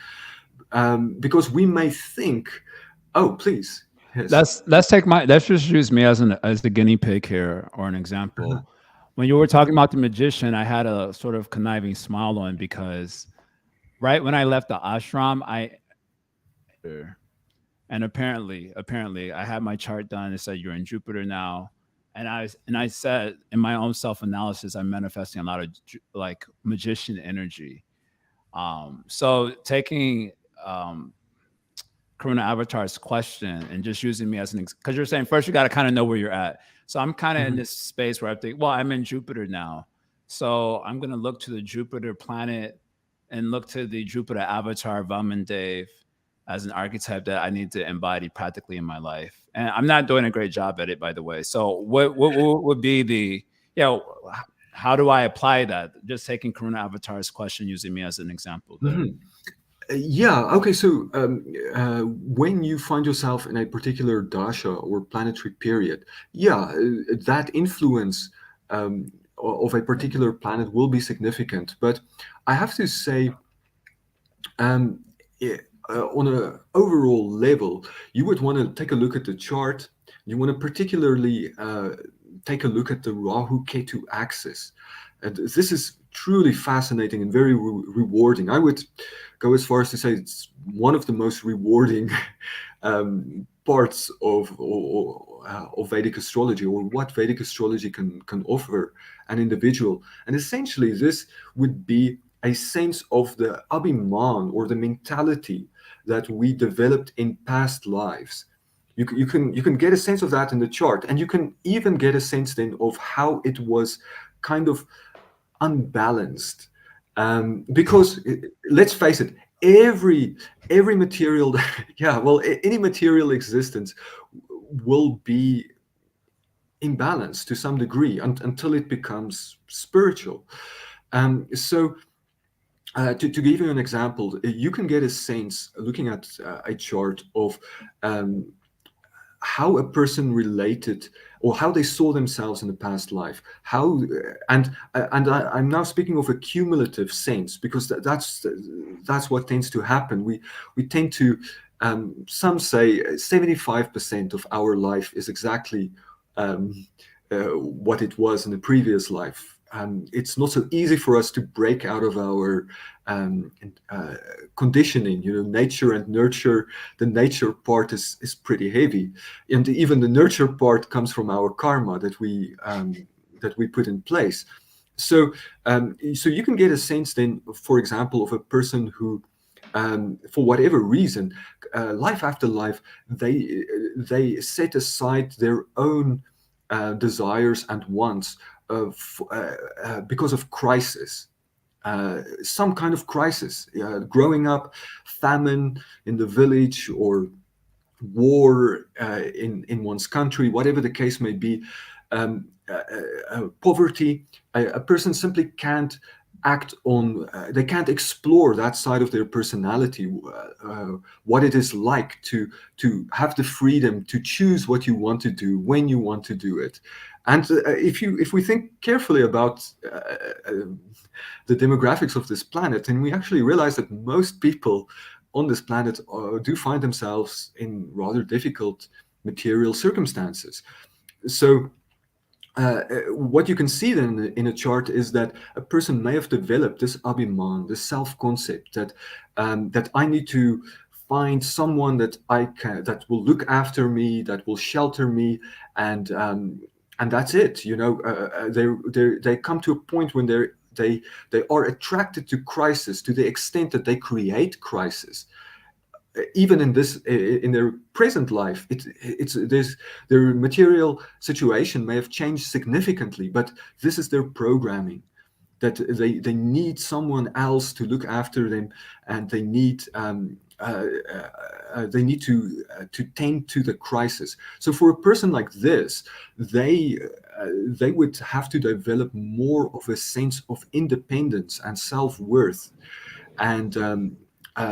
because we may think, oh, please. Yes. Let's just use me as a guinea pig here, or an example. When you were talking about the magician, I had a sort of conniving smile on, because right when I left the ashram, and apparently I had my chart done. It said you're in Jupiter now, and I said in my own self analysis, I'm manifesting a lot of like magician energy. So taking Karuna Avatar's question and just using me as because you're saying first you got to kind of know where you're at. So I'm kind of in this space where I think, well, I'm in Jupiter now, so I'm going to look to the Jupiter planet and look to the Jupiter avatar Vamandev as an archetype that I need to embody practically in my life. And I'm not doing a great job at it, by the way. So what would be the, how do I apply that? Just taking Karuna Avatar's question, using me as an example there. Yeah. Okay. So when you find yourself in a particular dasha or planetary period, that influence of a particular planet will be significant. But I have to say, on an overall level, you would want to take a look at the chart, you want to particularly take a look at the Rahu Ketu axis. And this is truly fascinating and very rewarding. I would go as far as to say it's one of the most rewarding parts of Vedic astrology, or what Vedic astrology can offer an individual. And essentially, this would be a sense of the abhiman, or the mentality that we developed in past lives. You can get a sense of that in the chart, and you can even get a sense then of how it was kind of unbalanced. Because let's face it, every material, yeah, well, any material existence will be imbalanced to some degree until it becomes spiritual. So to give you an example, you can get a sense looking at a chart of how a person related, or how they saw themselves in the past life, how I'm now speaking of a cumulative sense, because that's what tends to happen. We tend to, some say 75% of our life is exactly what it was in the previous life. It's not so easy for us to break out of our conditioning. Nature and nurture. The nature part is pretty heavy, and even the nurture part comes from our karma that we put in place. So you can get a sense then, for example, of a person who, for whatever reason, life after life, they set aside their own desires and wants because of crisis. Some kind of crisis, growing up, famine in the village, or war in one's country, whatever the case may be, poverty. A person simply can't act on, they can't explore that side of their personality, what it is like to have the freedom to choose what you want to do when you want to do it. And if we think carefully about the demographics of this planet, then we actually realize that most people on this planet do find themselves in rather difficult material circumstances. So what you can see then in a chart is that a person may have developed this abhiman, this self-concept that that I need to find someone that that will look after me, that will shelter me, and that's it. They come to a point when they are attracted to crisis to the extent that they create crisis. Even in their present life, their material situation may have changed significantly, but this is their programming, that they need someone else to look after them, and they need to tend to the crisis. So for a person like this, they would have to develop more of a sense of independence and self-worth, and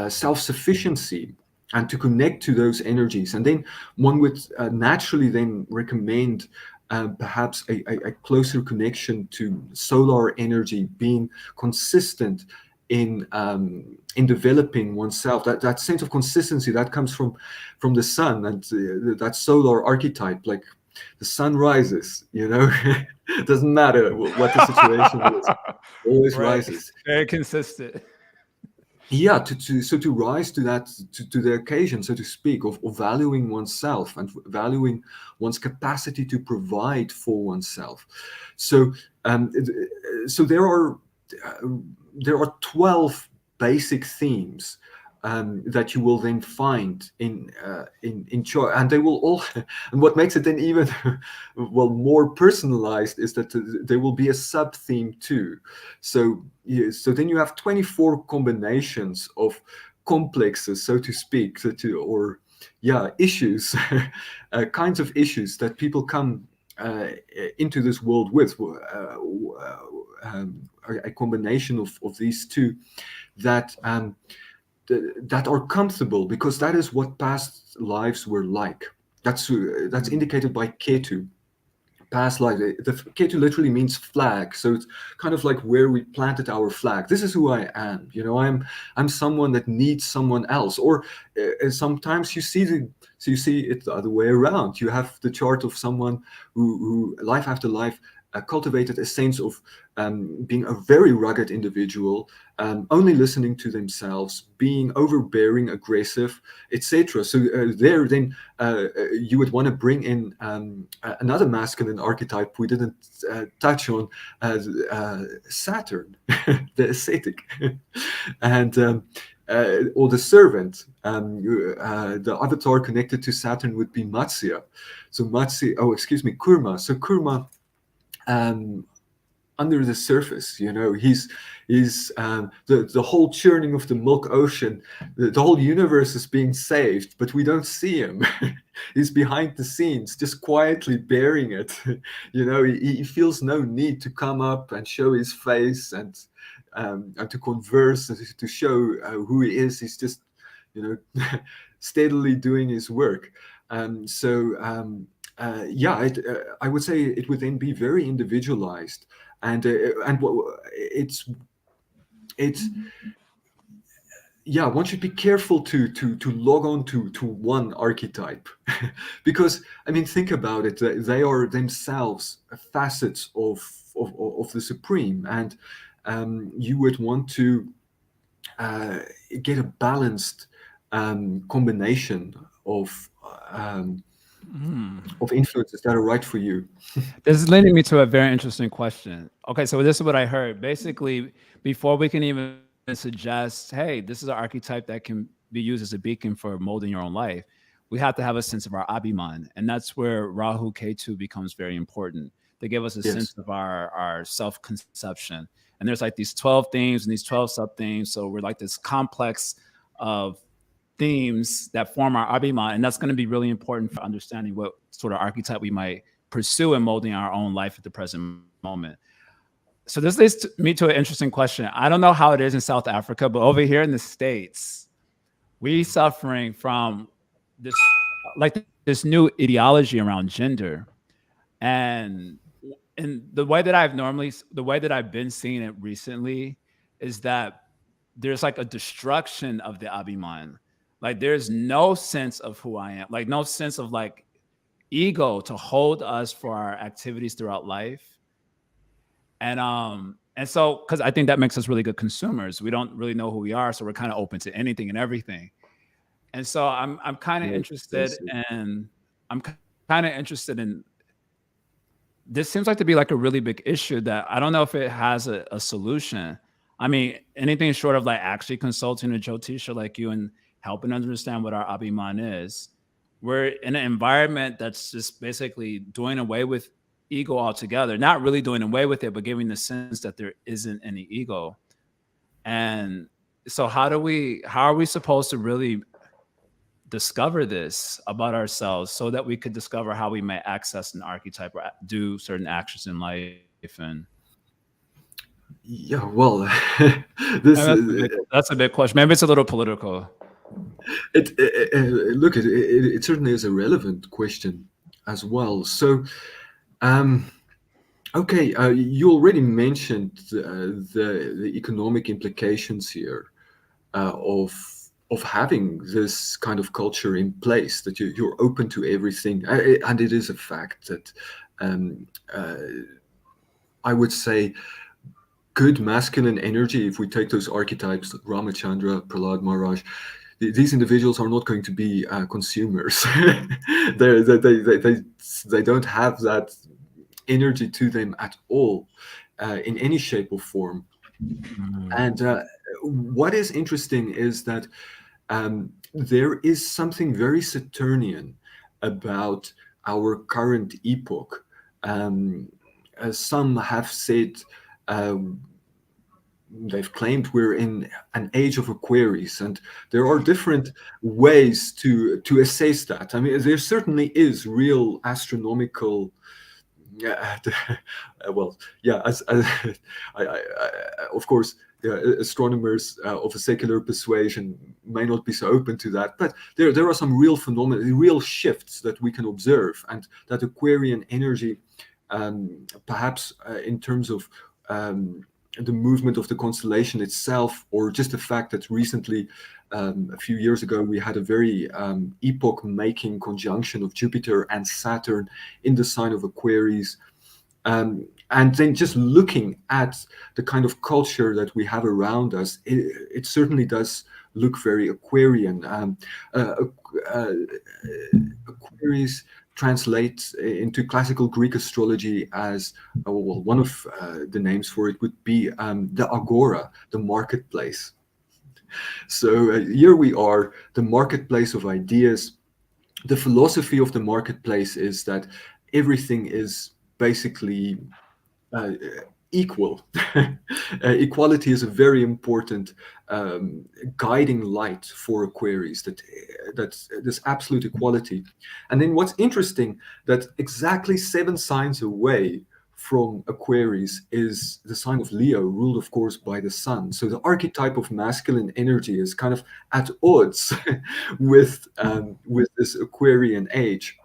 self-sufficiency, and to connect to those energies. And then one would naturally then recommend perhaps a closer connection to solar energy, being consistent in developing oneself. That sense of consistency that comes from the sun, and that solar archetype, like the sun rises. It doesn't matter what the situation is, always Right. rises. Very consistent. Yeah, to rise to that, to the occasion, so to speak, of valuing oneself and valuing one's capacity to provide for oneself. So so there are 12 basic themes that you will then find in chart, and they will all and what makes it then even well more personalized is that there will be a sub theme too. So then you have 24 combinations of complexes, so to speak, issues, kinds of issues that people come into this world with, a combination of these two that that are comfortable, because that is what past lives were like. That's indicated by Ketu. past life. The Ketu literally means flag, so it's kind of like where we planted our flag. This is who I am. I'm someone that needs someone else. Or sometimes you see it the other way around. You have the chart of someone who life after life cultivated a sense of being a very rugged individual, only listening to themselves, being overbearing, aggressive, etc. So there, then you would want to bring in another masculine archetype we didn't touch on, Saturn, the ascetic, and or the servant. The avatar connected to Saturn would be Matsya. So Kurma. So Kurma. Under the surface, he's the whole churning of the milk ocean. The whole universe is being saved, but we don't see him. He's behind the scenes, just quietly bearing it. He feels no need to come up and show his face and to converse and to show who he is. He's just steadily doing his work. I would say it would then be very individualized, and it's one should be careful to log on to one archetype, because think about it. They are themselves facets of the supreme, and you would want to get a balanced combination of influences that are right for you. This is leading me to a very interesting question. Okay, so this is what I heard. Basically, before we can even suggest, hey, this is an archetype that can be used as a beacon for molding your own life, we have to have a sense of our abhiman. And that's where Rahu Ketu becomes very important. They give us a sense of our self-conception. And there's like these 12 themes and these 12 sub-themes. So we're like this complex of themes that form our abhiman, and that's going to be really important for understanding what sort of archetype we might pursue in molding our own life at the present moment. So this leads me to an interesting question. I don't know how it is in South Africa, but over here in the States, we suffering from this new ideology around gender, and the way that I've been seeing it recently is that there's like a destruction of the abhiman. Like there's no sense of who I am, like no sense of like ego to hold us for our activities throughout life. And so, because I think that makes us really good consumers. We don't really know who we are, so we're kind of open to anything and everything. And so I'm kind of interested in this. Seems like to be like a really big issue that I don't know if it has a solution. Anything short of like actually consulting a Jyotisha like you and helping understand what our abhiman is. We're in an environment that's just basically doing away with ego altogether, not really doing away with it, but giving the sense that there isn't any ego. And so how are we supposed to really discover this about ourselves so that we could discover how we may access an archetype or do certain actions in life? And that's a big question. Maybe it's a little political. It certainly is a relevant question as well. So, you already mentioned the economic implications here of having this kind of culture in place, that you're open to everything, and it is a fact that I would say good masculine energy, if we take those archetypes, Ramachandra, Prahlad Maharaj, these individuals are not going to be consumers. They don't have that energy to them at all, in any shape or form. And what is interesting is that there is something very Saturnian about our current epoch. As some have said, they've claimed we're in an age of Aquarius, and there are different ways to assess that. There certainly is real astronomical. Of course, astronomers of a secular persuasion may not be so open to that, but there are some real phenomena, real shifts that we can observe, and that Aquarian energy perhaps in terms of the movement of the constellation itself, or just the fact that recently, a few years ago, we had a very epoch-making conjunction of Jupiter and Saturn in the sign of Aquarius. And then just looking at the kind of culture that we have around us, it certainly does look very Aquarian. Aquarius translates into classical Greek astrology as, well, one of the names for it would be the agora, the marketplace. So here we are, the marketplace of ideas. The philosophy of the marketplace is that everything is basically uh, equal. Equality is a very important guiding light for Aquarius. That this absolute equality. And then what's interesting, that exactly 7 signs away from Aquarius is the sign of Leo, ruled of course by the sun. So the archetype of masculine energy is kind of at odds with this Aquarian age.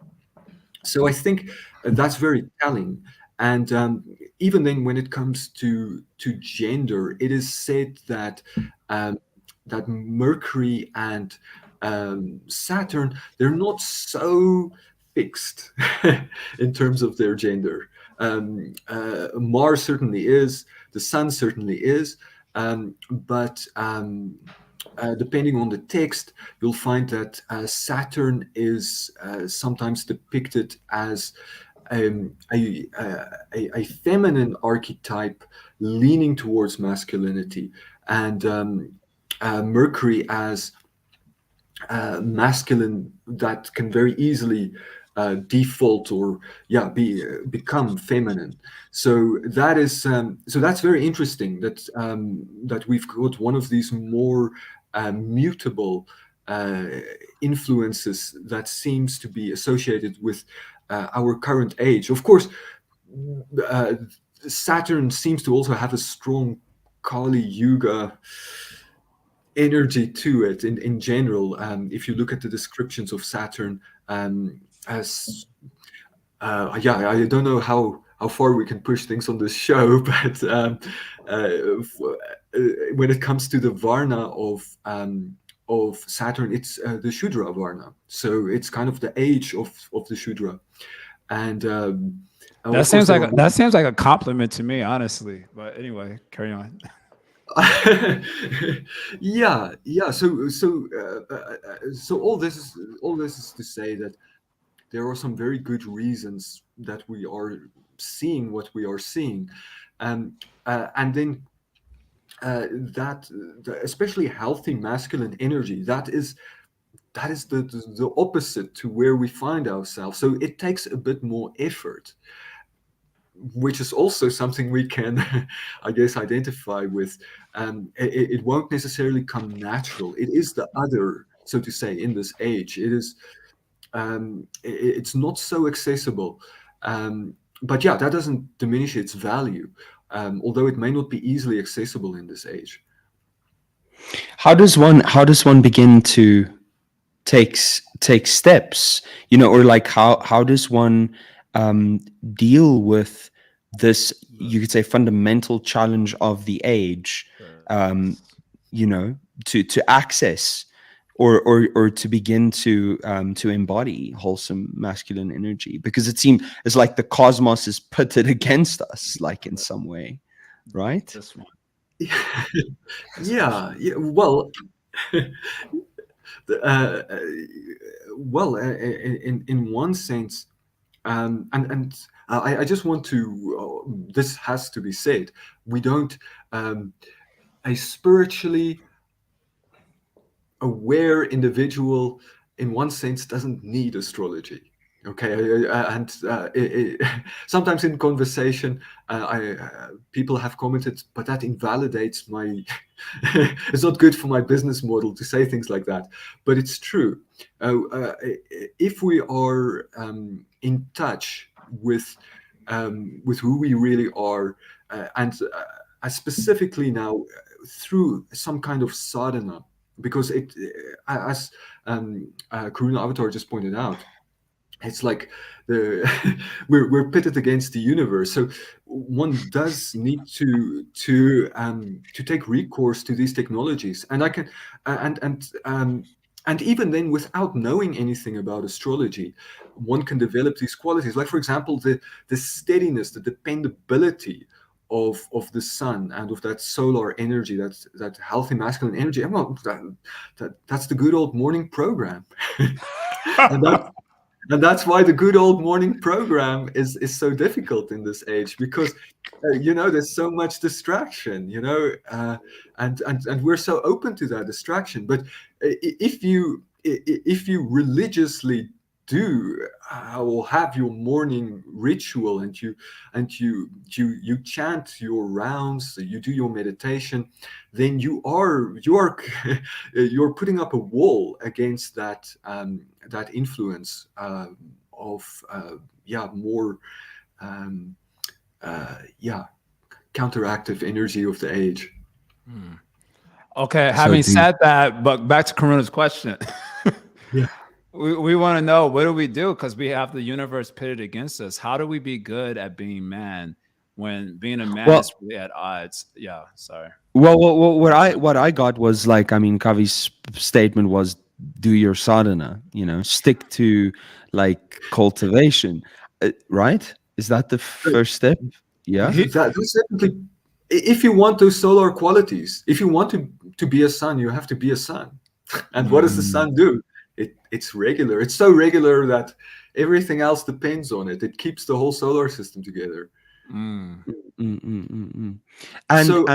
So I think that's very telling. And even then, when it comes to gender, it is said that um, that Mercury and Saturn, they're not so fixed in terms of their gender. Mars certainly is, the Sun certainly is, but depending on the text, you'll find that Saturn is sometimes depicted as a feminine archetype leaning towards masculinity, and Mercury as masculine that can very easily default or become feminine. So that is so that's very interesting that we've got one of these more mutable uh, influences that seems to be associated with our current age. Of course, uh, Saturn seems to also have a strong Kali Yuga energy to it in general. If you look at the descriptions of Saturn, as I don't know how far we can push things on this show, but when it comes to the Varna of Saturn, it's the Shudra Varna. So it's kind of the age of the Shudra, and That of course there are seems like a compliment to me, honestly. But anyway, carry on. yeah. So all this is to say that there are some very good reasons that we are seeing what we are seeing, and then especially healthy masculine energy, that is the opposite to where we find ourselves. So it takes a bit more effort, which is also something we can, I guess, identify with. It won't necessarily come natural. It is the other, so to say, in this age. It's not so accessible. But yeah, that doesn't diminish its value, although it may not be easily accessible in this age. How does one begin to take steps, or like how does one deal with this, you could say, fundamental challenge of the age, um to access or to begin to embody wholesome masculine energy, because it seems it's like the cosmos is pitted against us, like, in some way, right? This one. Yeah. Well, uh, in one sense, and I just want to. This has to be said. We don't. A spiritually aware individual, in one sense, doesn't need astrology. Okay, and sometimes in conversation, people have commented, but that invalidates my. It's not good for my business model to say things like that, but it's true. If we are in touch with who we really are, and specifically now through some kind of sadhana, because as Karuna Avatar just pointed out, it's like the we're pitted against the universe. So one does need to take recourse to these technologies, and I can and even then, without knowing anything about astrology, one can develop these qualities. Like, for example, the steadiness, the dependability of the sun and of that solar energy, that healthy masculine energy. Well, that's the good old morning program. and that and that's why the good old morning program is so difficult in this age, because there's so much distraction, and we're so open to that distraction. But if you religiously do or have your morning ritual, and you chant your rounds, you do your meditation, then you are you're putting up a wall against that influence of more um, counteractive energy of the age. Okay, So having do said that, but back to Karuna's question. Yeah. We want to know, what do we do? Because we have the universe pitted against us. How do we be good at being man when being a man well, is really at odds? Yeah, sorry. what I got was like, I mean, Kavi's statement was, do your sadhana, stick to like cultivation, right? Is that the first step? Yeah. He, That's definitely, if you want those solar qualities, if you want to be a sun, you have to be a sun. And what does the Mm, sun do? It's regular. It's so regular that everything else depends on it. It keeps the whole solar system together. mm. mm. And So,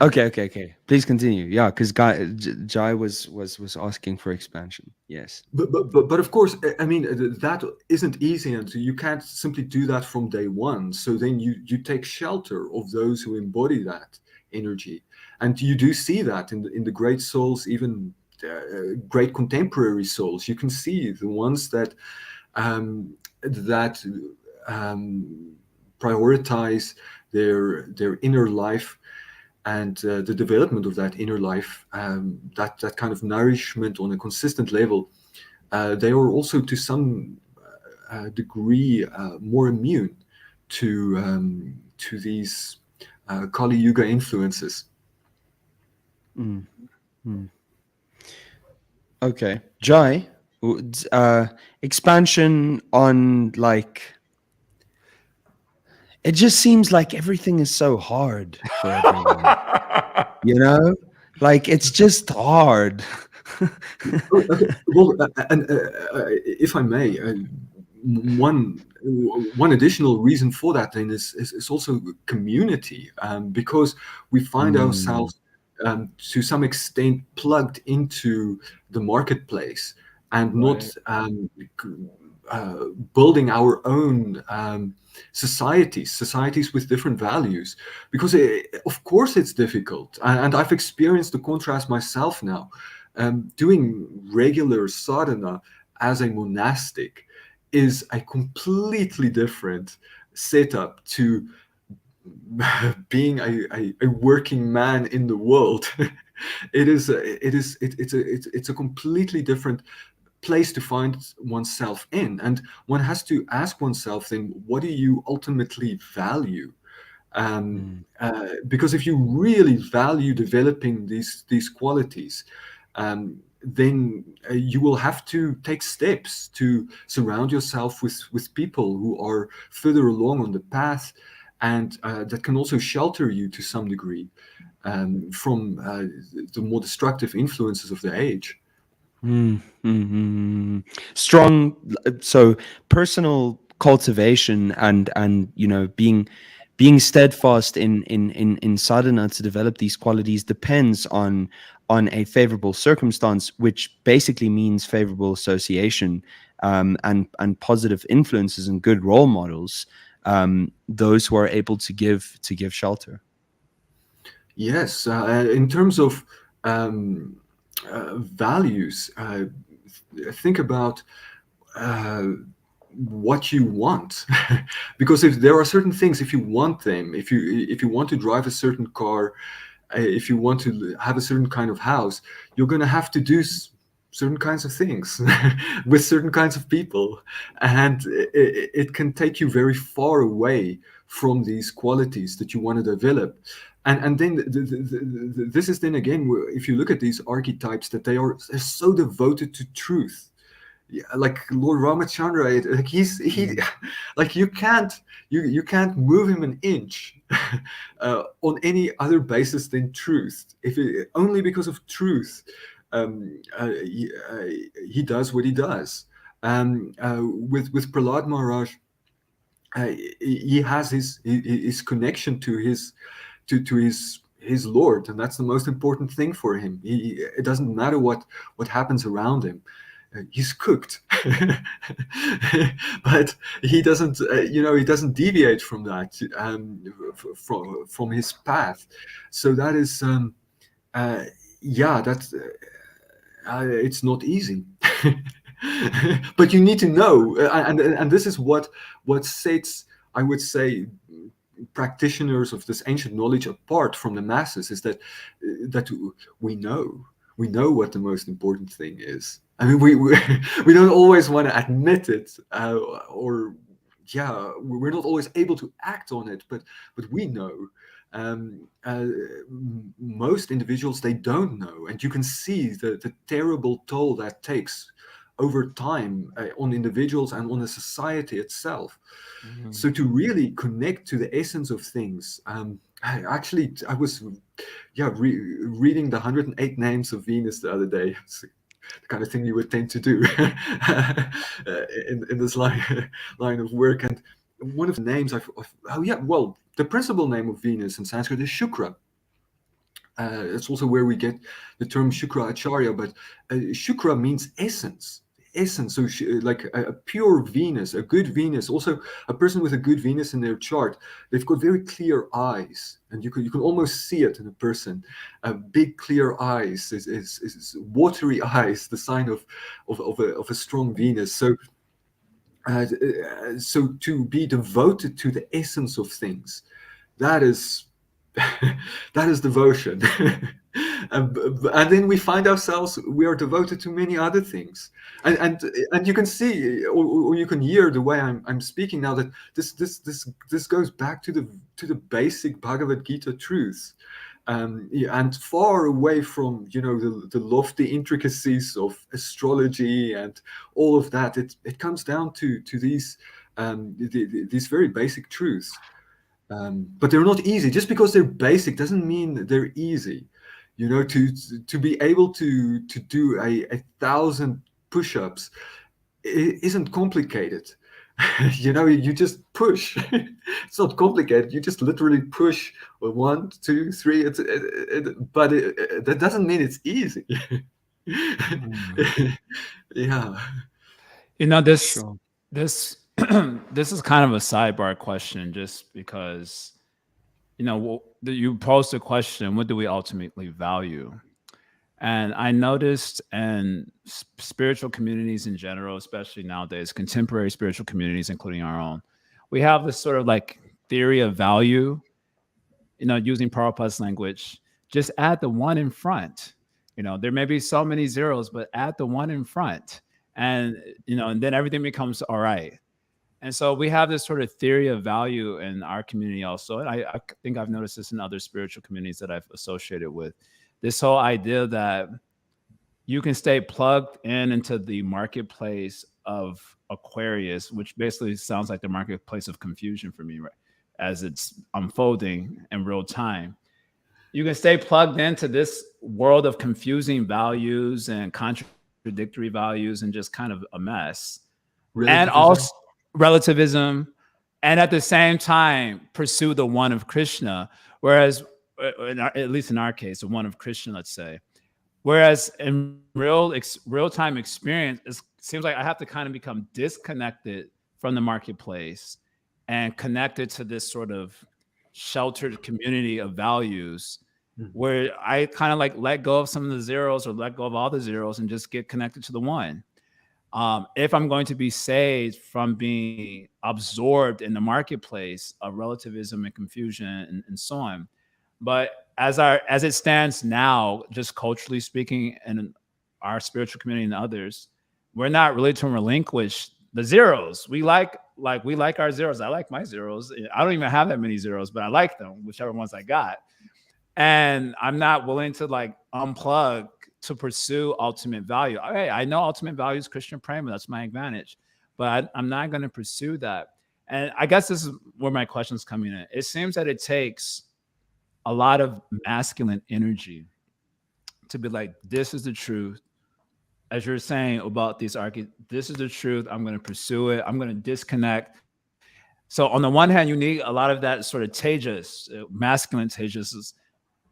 okay. Please continue. Yeah, because Jai was asking for expansion. Yes. but of course, I mean, that isn't easy, and so you can't simply do that from day one. So then you take shelter of those who embody that energy, and you do see that in the great souls, even great contemporary souls. You can see the ones that prioritize their inner life, and the development of that inner life, that kind of nourishment on a consistent level. They are also to some degree more immune to these Kali Yuga influences. Mm, mm. Okay, Jai, expansion on like. It just seems like everything is so hard for everyone. Like it's just hard. Oh, okay. Well, and if I may, one additional reason for that then is also community, because we find Mm, ourselves to some extent plugged into the marketplace, and not Right. building our own societies with different values, because of course it's difficult, and I've experienced the contrast myself now. Doing regular sadhana as a monastic is a completely different setup to being a working man in the world. It's a completely different place to find oneself in, and one has to ask oneself then, what do you ultimately value? mm, Because if you really value developing these qualities, then you will have to take steps to surround yourself with people who are further along on the path, and that can also shelter you to some degree from the more destructive influences of the age. Strong. So personal cultivation and being steadfast in sadhana to develop these qualities depends on a favorable circumstance, which basically means favorable association, and positive influences and good role models, those who are able to give shelter. Yes, in terms of values, think about uh, what you want, because if there are certain things, if you want them, if you want to drive a certain car, if you want to have a certain kind of house, you're going to have to do certain kinds of things with certain kinds of people, and it can take you very far away from these qualities that you want to develop. And then this is then again, if you look at these archetypes, that they're so devoted to truth. Yeah, like Lord Ramachandra, like he like you can't move him an inch on any other basis than truth. Only because of truth, he does what he does. With Prahlad Maharaj, he has his connection to his Lord, and that's the most important thing for him. It doesn't matter what happens around him. He's cooked, but he doesn't. He doesn't deviate from that, from his path. So that is, that's. It's not easy. But you need to know, and this is what sets, I would say, practitioners of this ancient knowledge apart from the masses, is that we know what the most important thing is. I mean, we don't always want to admit it, or we're not always able to act on it, but we know. Most individuals, they don't know, and you can see the terrible toll that takes over time on individuals and on the society itself. So to really connect to the essence of things, I was reading the 108 names of Venus the other day. It's the kind of thing you would tend to do in this line of work. And one of the names the principal name of Venus in Sanskrit is Shukra. It's also where we get the term Shukra Acharya, but Shukra means essence. So like a pure Venus, a good Venus, also a person with a good Venus in their chart, they've got very clear eyes, and you can almost see it in a person. Big clear eyes is watery eyes, the sign of a strong Venus. So so to be devoted to the essence of things, that is devotion. And then we find ourselves, we are devoted to many other things, and you can see, or you can hear the way I'm speaking now, that this goes back to the basic Bhagavad Gita truths, and far away from the lofty intricacies of astrology and all of that. It comes down to these these very basic truths. But they're not easy. Just because they're basic doesn't mean they're easy. To be able to do a 1,000 push-ups isn't complicated. You just push. It's not complicated. You just literally push 1, 2, 3. But that doesn't mean it's easy. Yeah. This Sure. this this is kind of a sidebar question, just because you posed a question: what do we ultimately value? And I noticed in spiritual communities in general, especially nowadays, contemporary spiritual communities, including our own, we have this sort of like theory of value, using Prabhupada's language, just add the one in front. There may be so many zeros, but add the one in front. And, and then everything becomes all right. And so we have this sort of theory of value in our community also. And I think I've noticed this in other spiritual communities that I've associated with. This whole idea that you can stay plugged into the marketplace of Aquarius, which basically sounds like the marketplace of confusion for me, right, as it's unfolding in real time. You can stay plugged into this world of confusing values and contradictory values and just kind of a mess. And also relativism, and at the same time pursue the one of Krishna, whereas at least in our case, the one of Krishna, let's say. Whereas in real-time experience, it seems like I have to kind of become disconnected from the marketplace and connected to this sort of sheltered community of values, where I kind of like let go of some of the zeros, or let go of all the zeros, and just get connected to the one. If I'm going to be saved from being absorbed in the marketplace of relativism and confusion and so on. But as it stands now, just culturally speaking, in our spiritual community and others, we're not really to relinquish the zeros. We like our zeros. I like my zeros. I don't even have that many zeros, but I like them, whichever ones I got. And I'm not willing to like unplug to pursue ultimate value. Hey, I know ultimate value is Christian prema. That's my advantage, but I'm not going to pursue that. And I guess this is where my question's coming in. It seems that it takes a lot of masculine energy to be like, this is the truth. As you're saying about these archetypes, this is the truth. I'm going to pursue it. I'm going to disconnect. So on the one hand, you need a lot of that sort of tejas, masculine tejas is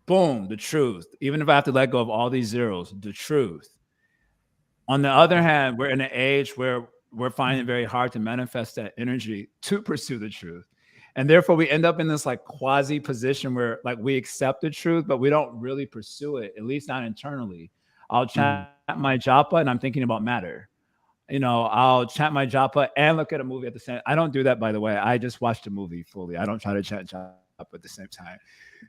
boom, the truth. Even if I have to let go of all these zeros, the truth. On the other hand, we're in an age where we're finding it very hard to manifest that energy to pursue the truth. And therefore we end up in this like quasi position where like we accept the truth, but we don't really pursue it, at least not internally. I'll chant my japa and I'm thinking about matter. You know, I'll chant my japa and look at a movie at the same. I don't do that, by the way. I just watched a movie fully. I don't try to chant japa at the same time.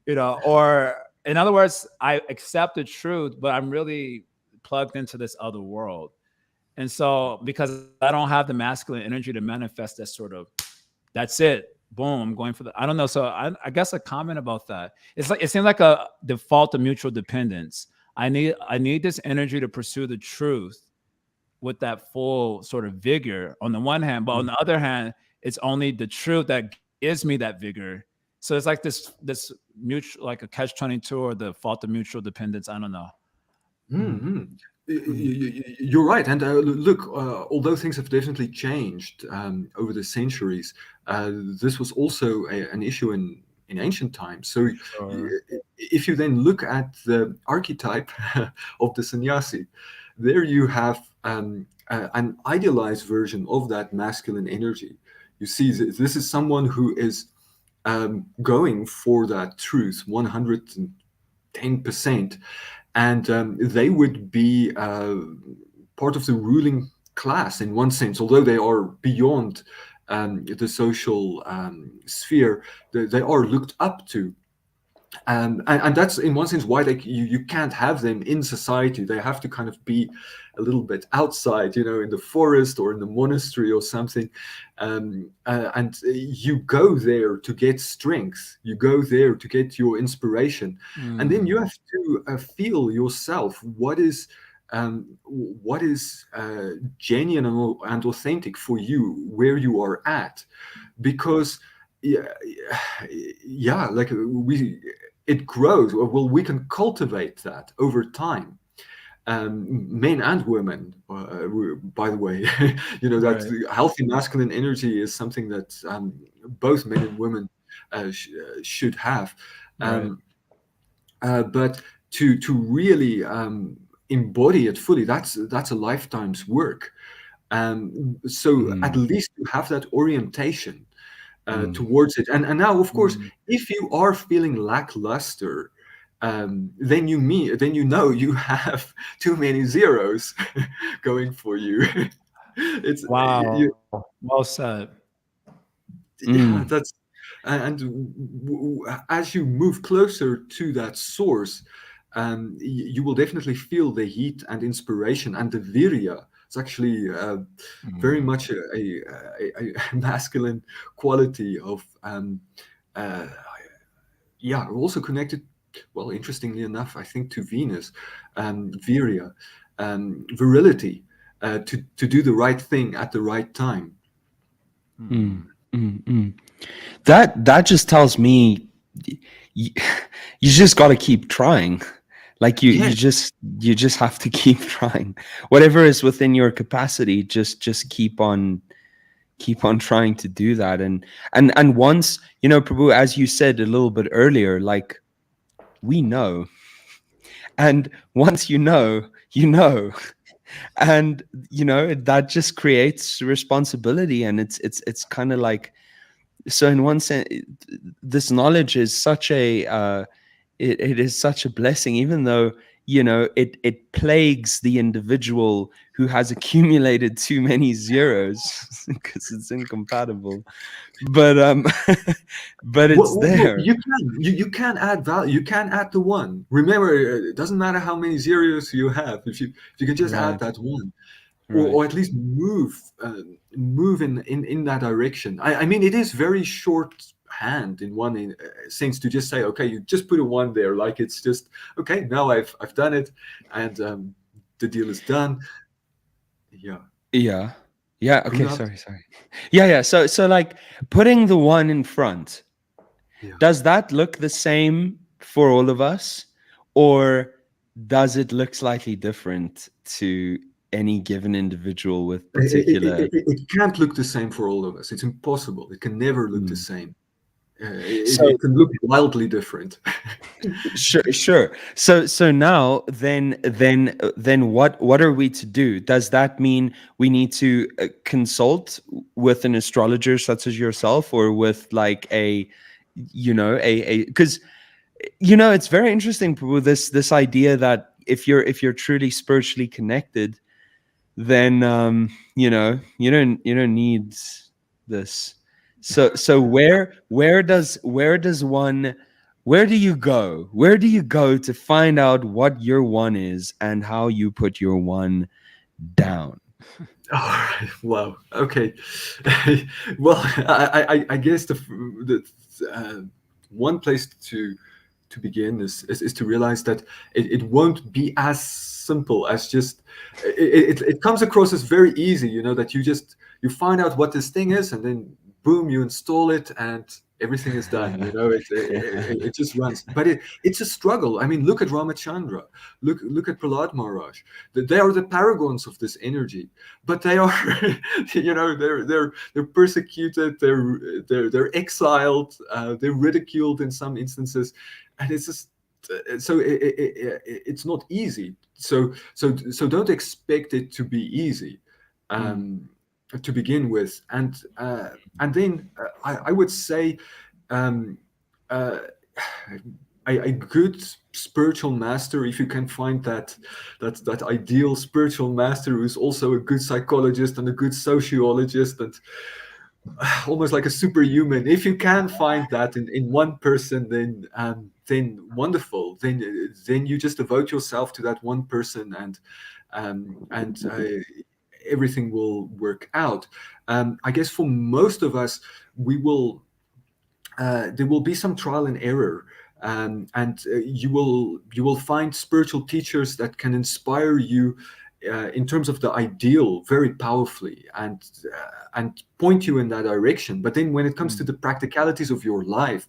You know, or in other words, I accept the truth, but I'm really plugged into this other world. And so because I don't have the masculine energy to manifest that sort of, that's it, boom, I'm going for the, I don't know. So I guess a comment about that. It's like, it seems like a default of mutual dependence. I need this energy to pursue the truth with that full sort of vigor on the one hand, but on the other hand, it's only the truth that gives me that vigor. So it's like this mutual, like a catch-22 or the fault of mutual dependence. I don't know. You're right. And look, although things have definitely changed over the centuries, this was also an issue in ancient times. So if you then look at the archetype of the sannyasi, there you have an idealized version of that masculine energy. You see, this is someone who is going for that truth 110%. And they would be part of the ruling class in one sense, although they are beyond the social sphere, they are looked up to. And that's in one sense why you can't have them in society. They have to kind of be a little bit outside, you know, in the forest or in the monastery or something. And you go there to get strength. You go there to get your inspiration. And then you have to feel yourself what is genuine and authentic for you, where you are at. Because like it grows. Well, we can cultivate that over time, men and women, by the way. You know, that healthy masculine energy is something that both men and women should have. But to really embody it fully, that's a lifetime's work. So at least you have that orientation towards it. And now, of course, if you are feeling lackluster, then you know you have too many zeros going for you. It's wow. Well said. Yeah, that's as you move closer to that source, you will definitely feel the heat and inspiration and the virya. It's actually very much a masculine quality of, also connected, well, interestingly enough, I think, to Venus, virya, virility, to do the right thing at the right time. That just tells me you just got to keep trying. Like you just have to keep trying. Whatever is within your capacity, just keep on trying to do that. And once, you know, Prabhu, as you said a little bit earlier, like we know. And once you know, and you know, that just creates responsibility. And it's kind of like, so in one sense, this knowledge is such a it is such a blessing, even though it plagues the individual who has accumulated too many zeros because it's incompatible. But but it's there. You can add value. You can add the one. Remember, it doesn't matter how many zeros you have. If you can just add Right. that one, Right. or at least move in that direction. I mean, it is very shorthand in one sense to just say, okay, you just put a one there, like it's just okay. Now I've done it, and the deal is done. Yeah. Yeah. Yeah. Okay. Purnam? Sorry. Yeah. So like putting the one in front, Yeah. does that look the same for all of us, or does it look slightly different to any given individual with particular? It can't look the same for all of us. It's impossible. It can never look the same. So It can look wildly different. sure. So now then what are we to do? Does that mean we need to consult with an astrologer such as yourself, or with like a because it's very interesting, Prabhu, this idea that if you're truly spiritually connected, then you don't need this. So where do you go to find out what your one is and how you put your one down? All right. Wow. Okay. Well, I guess the one place to begin is to realize that it won't be as simple as just it comes across as very easy, that you find out what this thing is, and then boom, you install it, and everything is done. It just runs. But it's a struggle. I mean, look at Ramachandra, look at Prahlad Maharaj. They are the paragons of this energy, but they are they're persecuted, they're exiled, they're ridiculed in some instances, and it's just so it's not easy. So don't expect it to be easy to begin with, and then I would say a good spiritual master, if you can find that ideal spiritual master who's also a good psychologist and a good sociologist and almost like a superhuman. If you can find that in one person, then wonderful. Then you just devote yourself to that one person, and everything will work out. I guess for most of us, we will there will be some trial and error. And you will find spiritual teachers that can inspire you in terms of the ideal very powerfully, and point you in that direction. But then when it comes to the practicalities of your life,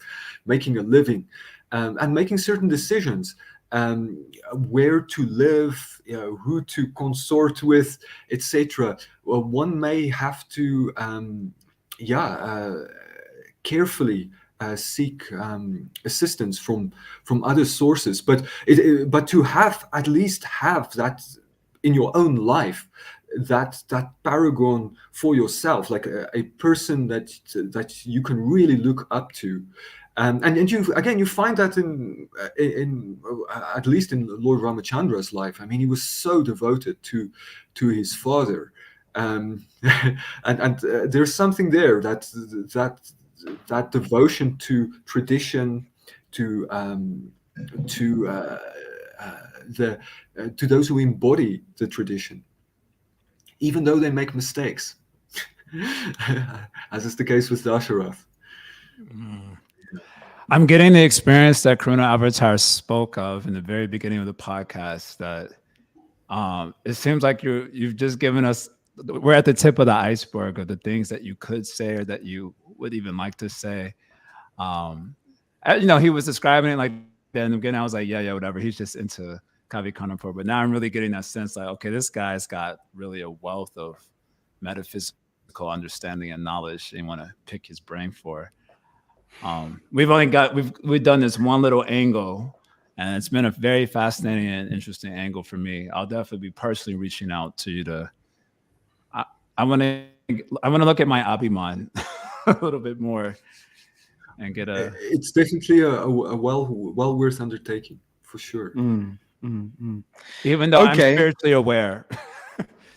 making a living, and making certain decisions, where to live, who to consort with, etc., well, one may have to carefully seek assistance from other sources, but to at least have that in your own life, that paragon for yourself, like a person that you can really look up to. And you find that in at least in Lord Ramachandra's life. I mean, he was so devoted to his father, and there's something there that devotion to tradition, to those who embody the tradition, even though they make mistakes, as is the case with Dasharatha. I'm getting the experience that Karuna Avatar spoke of in the very beginning of the podcast. That it seems like you've just given us. We're at the tip of the iceberg of the things that you could say or that you would even like to say. He was describing it like that, and again, I was like, yeah, whatever. He's just into Kavi Kanapur. But now I'm really getting that sense, like, okay, this guy's got really a wealth of metaphysical understanding and knowledge, and you want to pick his brain for. We've done this one little angle, and it's been a very fascinating and interesting angle for me. I'll definitely be personally reaching out to you to. I want to look at my Abhiman a little bit more and get a. It's definitely a well worth undertaking, for sure. Even though I'm Okay. spiritually aware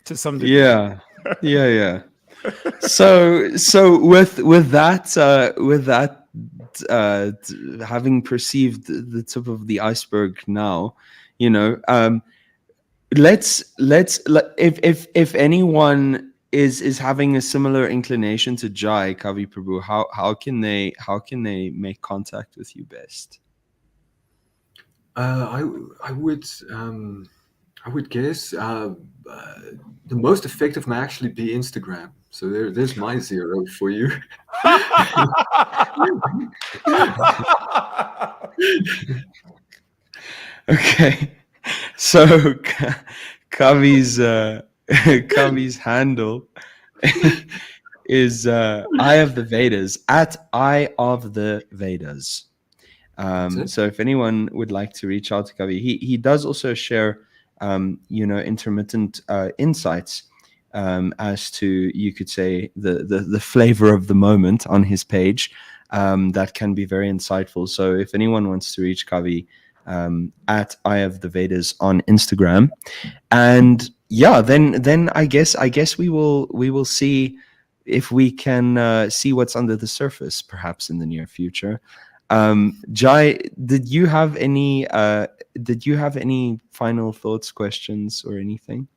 to some degree. Yeah. Yeah. So having perceived the tip of the iceberg now, you know, if anyone is having a similar inclination to Jai Kavi Prabhu, how can they make contact with you best? I would guess the most effective may actually be Instagram. So there's my zero for you. Okay, so Kavi's Kavi's handle is Eye of the Vedas, at Eye of the Vedas. That's it. So if anyone would like to reach out to Kavi, he does also share intermittent insights as to, you could say, the flavor of the moment on his page, that can be very insightful. So if anyone wants to reach Kavi, at Eye of the Vedas on Instagram, and yeah, then I guess we will see if we can see what's under the surface, perhaps in the near future. Jai, did you have any final thoughts, questions, or anything?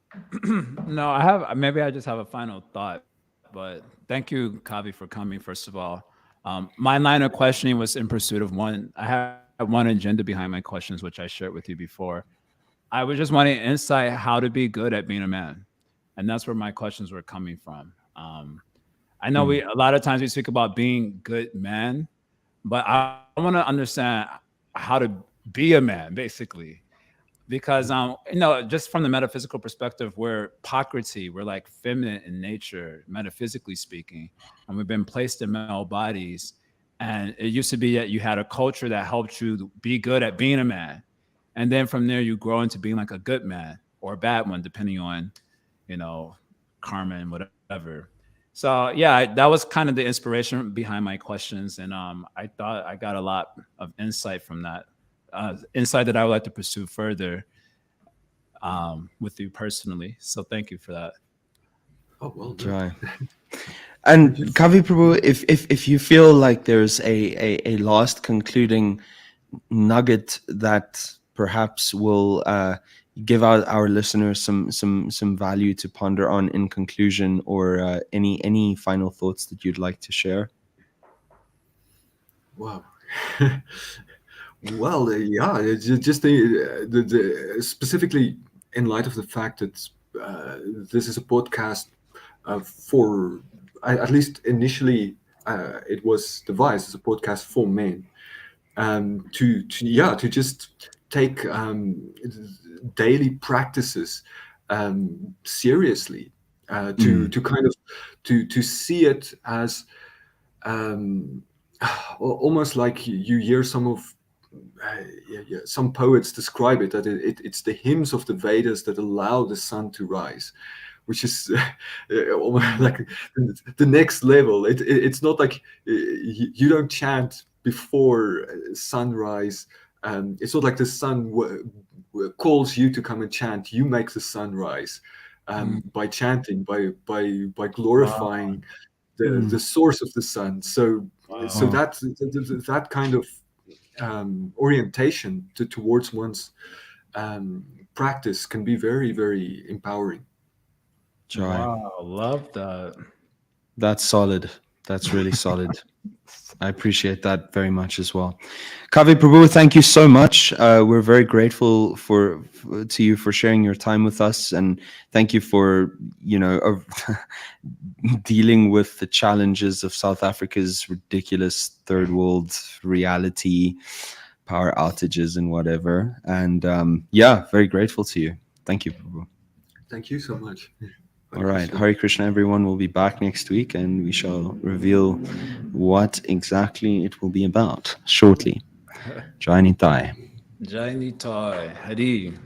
No, I just have a final thought, but thank you, Kavi, for coming, first of all. My line of questioning was in pursuit of one. I had one agenda behind my questions, which I shared with you before. I was just wanting insight how to be good at being a man. And that's where my questions were coming from. I know a lot of times we speak about being good men, but I want to understand how to be a man, basically, because just from the metaphysical perspective, we're Prakriti, we're like feminine in nature, metaphysically speaking, and we've been placed in male bodies. And it used to be that you had a culture that helped you be good at being a man, and then from there you grow into being like a good man or a bad one, depending on you know karma and whatever. So yeah, that was kind of the inspiration behind my questions, and I thought I got a lot of insight from that, insight that I would like to pursue further with you personally. So thank you for that. Oh, well done. Jai. And Kavi Prabhu, if you feel like there's a last concluding nugget that perhaps will give our listeners some value to ponder on in conclusion, or any final thoughts that you'd like to share. Wow. Well, yeah, it's just specifically in light of the fact that this is a podcast for, at least initially, it was devised as a podcast for men. To just take daily practices seriously, to kind of to see it as almost like you hear some of some poets describe it, that it's the hymns of the Vedas that allow the sun to rise, which is almost like the next level. It's not like you don't chant before sunrise. It's not like the sun calls you to come and chant. You make the sun rise by chanting, by glorifying the source of the sun. So that kind of orientation towards one's practice can be very, very empowering. Jai. Wow, love that. That's solid. That's really solid. I appreciate that very much as well. Kavi Prabhu, thank you so much. We're very grateful to you for sharing your time with us, and thank you for dealing with the challenges of South Africa's ridiculous third world reality, power outages and whatever. And very grateful to you. Thank you, Prabhu. Thank you so much. All right. Hare Krishna, everyone. We'll be back next week, and we shall reveal what exactly it will be about shortly. Jai Nitai. Jai Nitai, Hari.